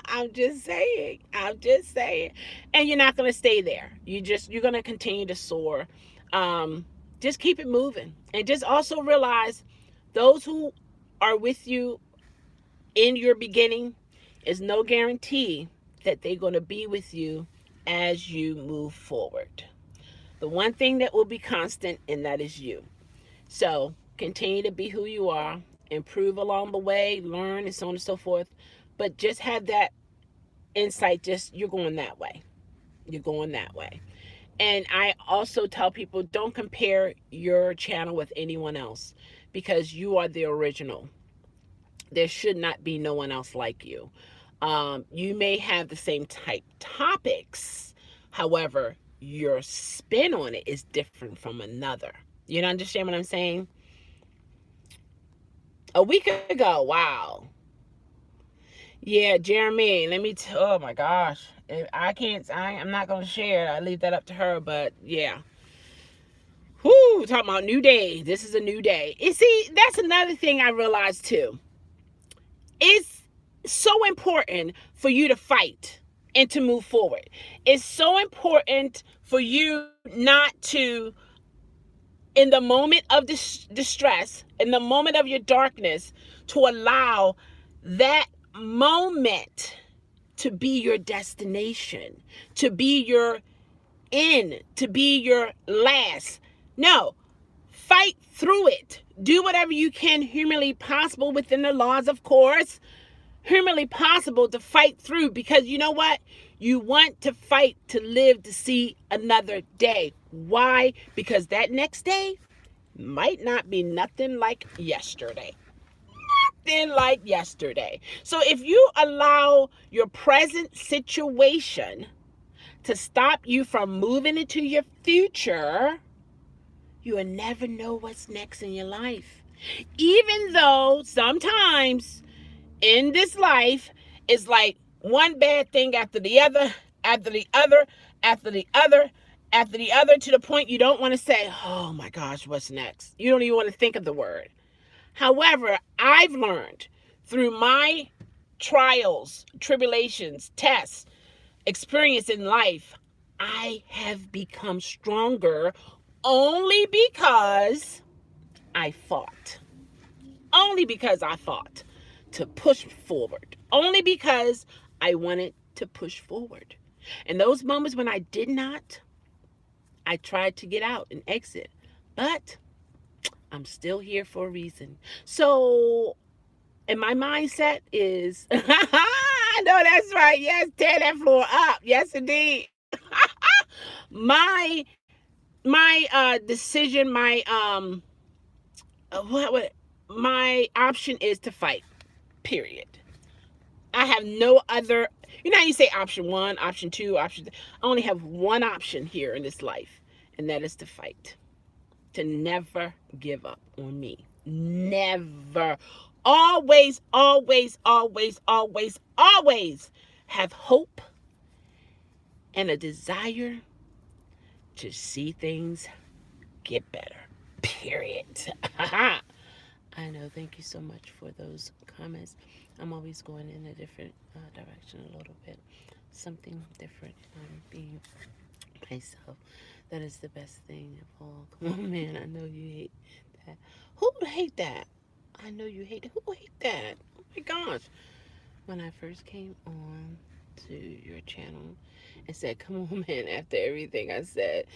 I'm just saying. I'm just saying. And you're not going to stay there. You're going to continue to soar. Just keep it moving. And just also realize those who are with you in your beginning is no guarantee that they're going to be with you as you move forward. The one thing that will be constant, and that is you. So continue to be who you are, improve along the way, learn, and so on and so forth. But just have that insight, just you're going that way. You're going that way. And I also tell people, don't compare your channel with anyone else, because you are the original. There should not be no one else like you. You may have the same type topics, however, your spin on it is different from another. You understand what I'm saying? A week ago, wow. Yeah, Jeremy, oh my gosh. I'm not going to share. I leave that up to her, but yeah. Whoo, talking about new day. This is a new day. You see, that's another thing I realized too. It's so important for you to fight and to move forward. It's so important for you not to, in the moment of distress, in the moment of your darkness, to allow that moment to be your destination, to be your end, to be your last. No, fight through it. Do whatever you can humanly possible, within the laws, of course, humanly possible, to fight through, because you know what? You want to fight to live to see another day. Why? Because that next day might not be nothing like yesterday. Nothing like yesterday. So if you allow your present situation to stop you from moving into your future, you will never know what's next in your life. Even though sometimes in this life, it's like one bad thing after the other, after the other, after the other, after the other, to the point you don't want to say, oh my gosh, what's next? You don't even want to think of the word. However, I've learned through my trials, tribulations, tests, experience in life, I have become stronger only because I fought. Only because I fought to push forward. Only because I wanted to push forward. And those moments when I did not, I tried to get out and exit. But I'm still here for a reason. So, and my mindset is, I know that's right. Yes, tear that floor up. Yes, indeed. my decision, what my option is to fight. Period. I have no other. You know how you say option one, option two, option. I only have one option here in this life, and that is to fight. To never give up on me. Never. Always, always, always, always, always have hope and a desire to see things get better. Period. I know. Thank you so much for those comments. I'm always going in a different direction a little bit. Something different. Being myself. That is the best thing of all. Come on, man. I know you hate that. Who would hate that? I know you hate it. Who would hate that? Oh my gosh. When I first came on, to your channel and said, "Come on, man," after everything I said.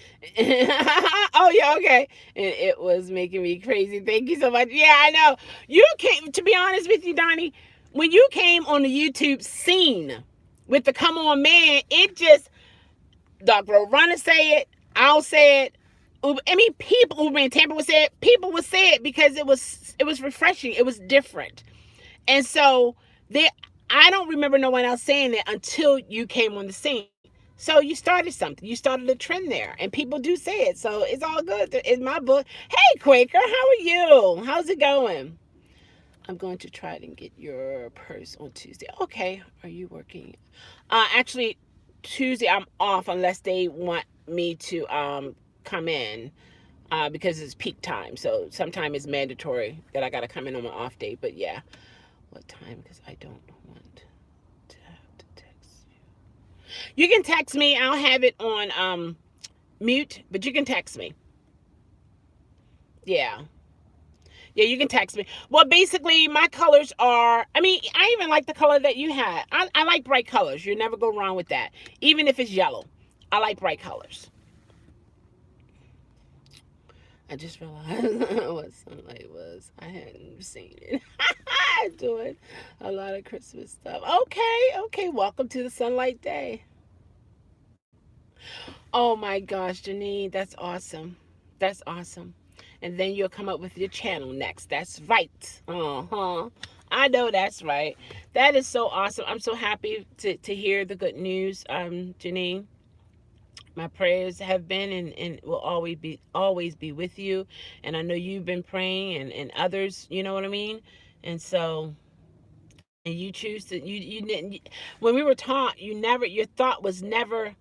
Oh, yeah, okay. And it was making me crazy. Thank you so much. Yeah, I know. You came, to be honest with you, Donnie, when you came on the YouTube scene with the "Come on, man," it just, Dr. Runner say it, I'll say it. I mean, people, Uber and Tampa would say it. People would say it because it was refreshing. It was different. And so there, I don't remember no one else saying it until you came on the scene. So you started something. You started a trend there, and people do say it. So it's all good in my book. Hey, Quaker, how are you? How's it going? I'm going to try to get your purse on Tuesday. Okay. Are you working? Actually, Tuesday I'm off unless they want me to come in because it's peak time. So sometime it's mandatory that I got to come in on my off day. But yeah, what time? Because I don't want to have to text you. You can text me. I'll have it on mute, but you can text me. Yeah. Yeah, you can text me. Well, basically, my colors are, I mean, I even like the color that you had. I like bright colors. You never go wrong with that. Even if it's yellow. I like bright colors. I just realized what sunlight was. I hadn't seen it. Doing a lot of Christmas stuff. Okay. Welcome to the Sunlight Day. Oh my gosh, Janine, that's awesome. That's awesome. And then you'll come up with your channel next. That's right. Uh-huh. I know that's right. That is so awesome. I'm so happy to hear the good news, Janine. My prayers have been and will always be with you. And I know you've been praying and others, you know what I mean? And so, and you choose to, you didn't, when we were taught, your thought was never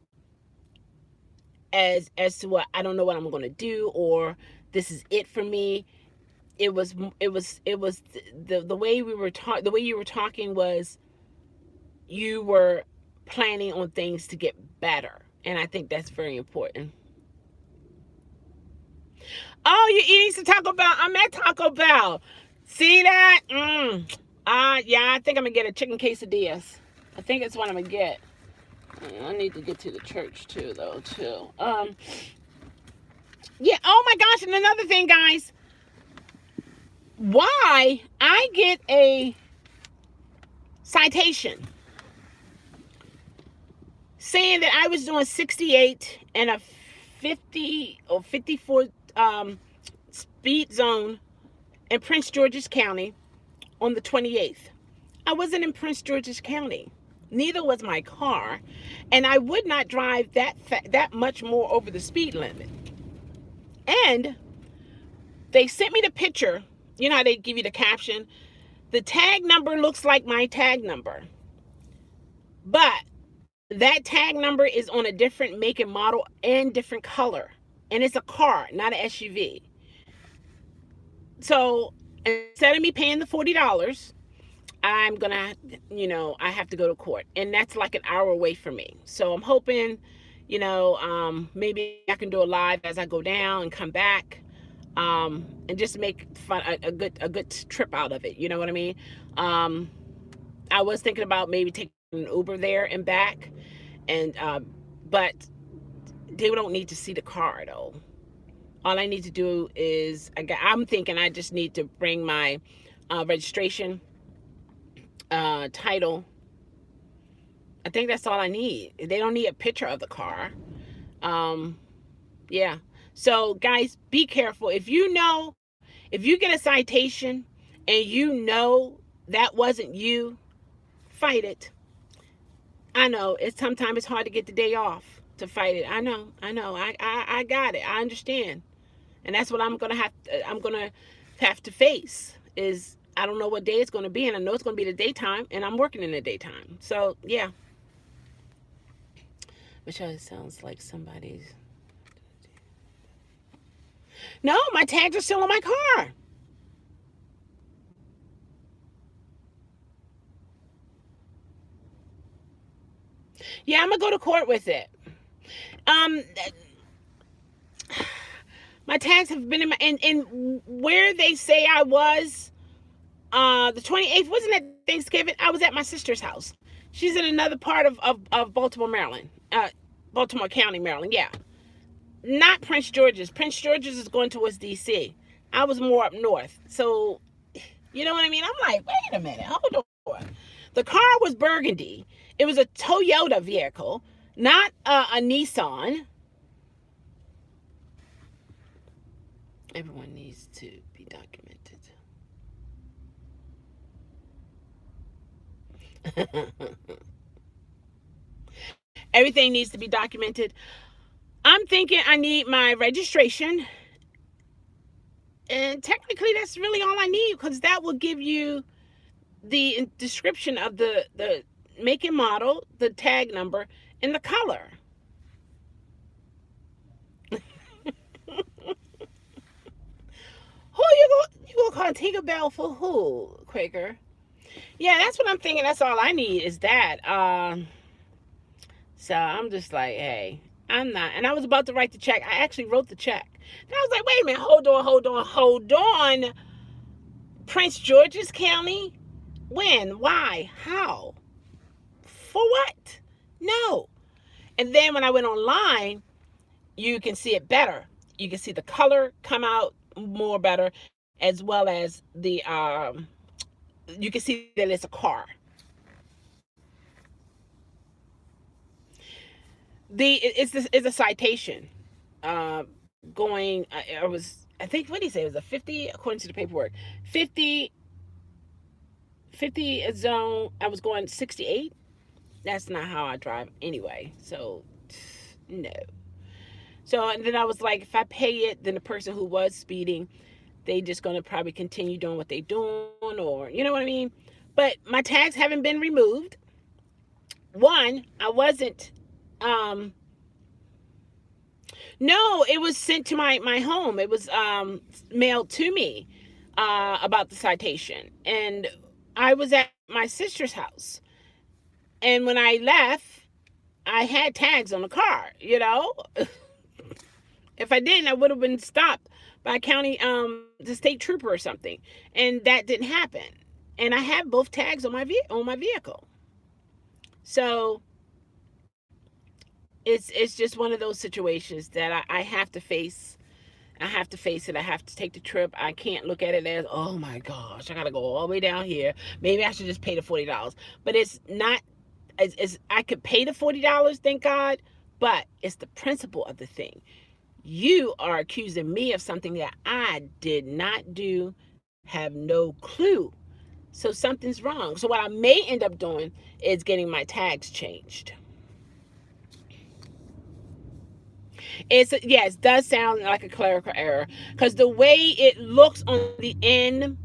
as to what, I don't know what I'm going to do, or this is it for me. It was the way we were taught, the way you were talking was you were planning on things to get better. And I think that's very important. Oh, you're eating some Taco Bell. I'm at Taco Bell. See that? Yeah, I think I'm going to get a chicken quesadillas. I think it's what I'm going to get. I need to get to the church too, though, too. Yeah, oh my gosh, and another thing, guys. Why I get a citation saying that I was doing 68 and a 50 or 54 speed zone in Prince George's County on the 28th. I wasn't in Prince George's County. Neither was my car, and I would not drive that much more over the speed limit. And they sent me the picture. You know how they give you the caption? The tag number looks like my tag number, but that tag number is on a different make and model and different color, and it's a car, not an SUV. So instead of me paying the $40, I'm gonna, I have to go to court, and that's like an hour away from me. So I'm hoping, maybe I can do a live as I go down and come back, and just make fun a good trip out of it. You know what I mean? I was thinking about maybe taking an Uber there and back, and but they don't need to see the car though. All I need to do is I'm thinking I just need to bring my registration, title. I think that's all I need. They don't need a picture of the car. Yeah. So guys, be careful. If you get a citation and that wasn't you, fight it. I know sometimes it's hard to get the day off to fight it. I know. I got it. I understand. And that's what I'm gonna have to face is I don't know what day it's gonna be, and I know it's gonna be the daytime, and I'm working in the daytime. So yeah. Michelle, it sounds like somebody's. No, my tags are still on my car. Yeah, I'm gonna go to court with it. My tags have been in where they say I was. The 28th, wasn't at Thanksgiving. I was at my sister's house. She's in another part of Baltimore, Maryland. Baltimore County, Maryland. Yeah. Not Prince George's. Prince George's is going towards DC. I was more up north. So, you know what I mean? I'm like, wait a minute, hold on. The car was burgundy. It was a Toyota vehicle, not a Nissan. Everyone needs to be documented. Everything needs to be documented. I'm thinking I need my registration. And technically, that's really all I need, because that will give you the description of the make and model, the tag number, and the color. Who you gonna call Tinkerbell for who, Quaker? Yeah, that's what I'm thinking. That's all I need is that. So I'm just like, hey, I'm not. And I was about to write the check. I actually wrote the check. And I was like, wait a minute, hold on. Prince George's County? When? Why? How? For what? No. And then when I went online, you can see it better. You can see the color come out more better, as well as the you can see that it's a car. It's a citation. Going, I think, what did he say? It was a 50, according to the paperwork. 50 zone. I was going 68. That's not how I drive anyway. So, no. So, and then I was like, if I pay it, then the person who was speeding, they just going to probably continue doing what they doing, or, you know what I mean? But my tags haven't been removed. One, I wasn't, no, it was sent to my home. It was mailed to me about the citation. And I was at my sister's house. And when I left, I had tags on the car, you know? If I didn't, I would have been stopped by a county, the state trooper or something. And that didn't happen. And I have both tags on my vehicle. So it's just one of those situations that I have to face. I have to face it. I have to take the trip. I can't look at it as, oh my gosh, I gotta go all the way down here. Maybe I should just pay the $40. But it's not. I could pay the $40, thank God. But it's the principle of the thing. You are accusing me of something that I did not do, have no clue. So something's wrong. So what I may end up doing is getting my tags changed. It does sound like a clerical error, because the way it looks on the end,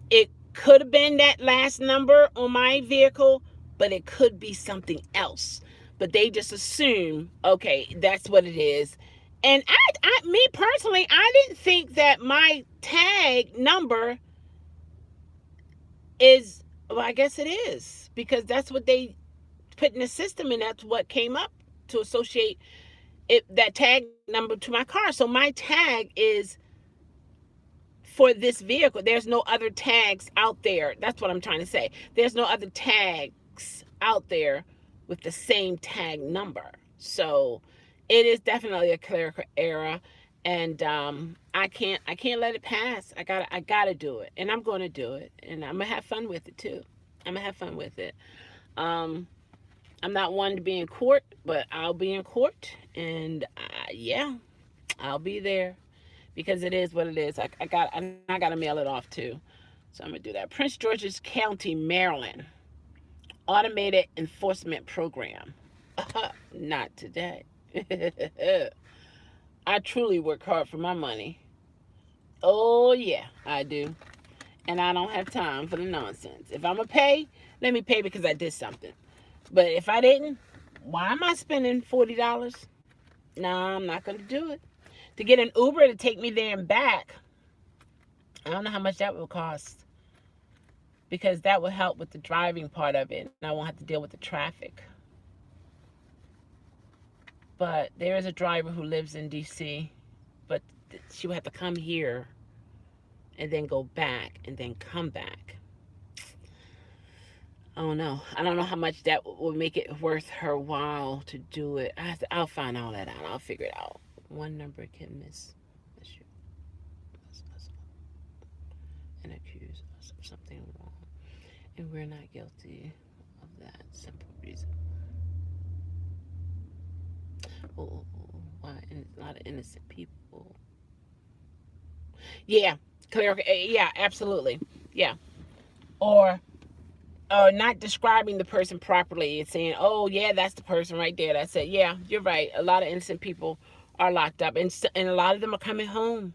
it could have been that last number on my vehicle, but it could be something else. But they just assume, okay, that's what it is. And me personally, I didn't think that my tag number is, well, I guess it is, because that's what they put in the system, and that's what came up to associate that tag number to my car. So my tag is for this vehicle. There's no other tags out there. That's what I'm trying to say. There's no other tags out there with the same tag number. So it is definitely a clerical error, and I can't let it pass. I gotta do it, and I'm going to do it, and I'm gonna have fun with it too. I'm gonna have fun with it. I'm not one to be in court, but I'll be in court, and yeah, I'll be there, because it is what it is. I gotta mail it off too, so I'm gonna do that. Prince George's County, Maryland, automated enforcement program. Not today. I truly work hard for my money. Oh yeah, I do, and I don't have time for the nonsense. If I'm gonna pay, let me pay because I did something. But if I didn't, why am I spending $40? No, I'm not going to do it. To get an Uber to take me there and back, I don't know how much that will cost, because that will help with the driving part of it, and I won't have to deal with the traffic. But there is a driver who lives in D.C., but she will have to come here and then go back and then come back. I don't know. I don't know how much that would make it worth her while to do it. I'll find all that out. I'll figure it out. One number can miss you and accuse us of something wrong, and we're not guilty of that simple reason. Oh, why? And a lot of innocent people. Yeah, clear. Yeah, absolutely. Yeah, or not describing the person properly and saying, "Oh, yeah, that's the person right there." That's it. Yeah, you're right. A lot of innocent people are locked up, and a lot of them are coming home,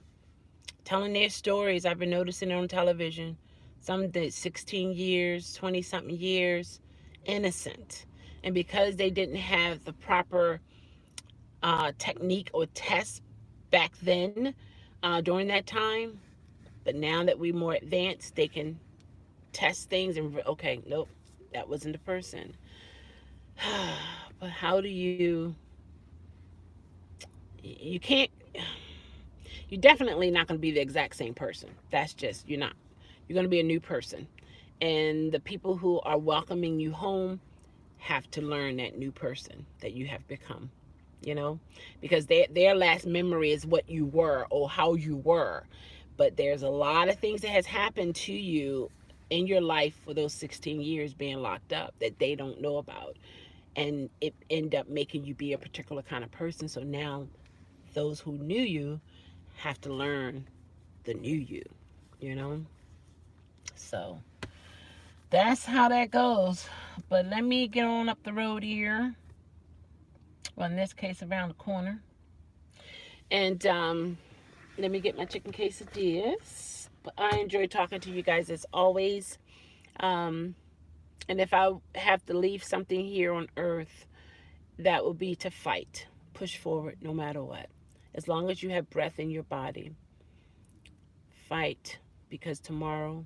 telling their stories. I've been noticing it on television. Some did 16 years, 20 something years, innocent, and because they didn't have the proper technique or test back then during that time, but now that we're more advanced, they can test things and okay, nope, that wasn't the person. But how do you can't, you're definitely not going to be the exact same person. That's just, you're not. You're going to be a new person. And the people who are welcoming you home have to learn that new person that you have become, you know, because their last memory is what you were or how you were. But there's a lot of things that has happened to you in your life for those 16 years being locked up that they don't know about, and it end up making you be a particular kind of person. So now those who knew you have to learn the new you, you know. So that's how that goes. But let me get on up the road here, well, in this case around the corner, and let me get my chicken quesadillas. But I enjoy talking to you guys as always. um and if I have to leave something here on earth, that will be to fight, push forward no matter what. As long as you have breath in your body, fight, because tomorrow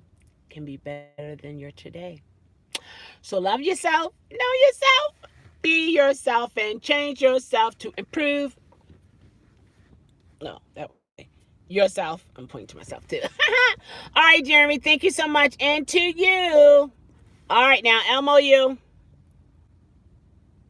can be better than your today. So love yourself, know yourself, be yourself, and change yourself to improve. No, that way. Yourself. I'm pointing to myself too. All right, Jeremy, thank you so much. And to you. All right, now, MOU.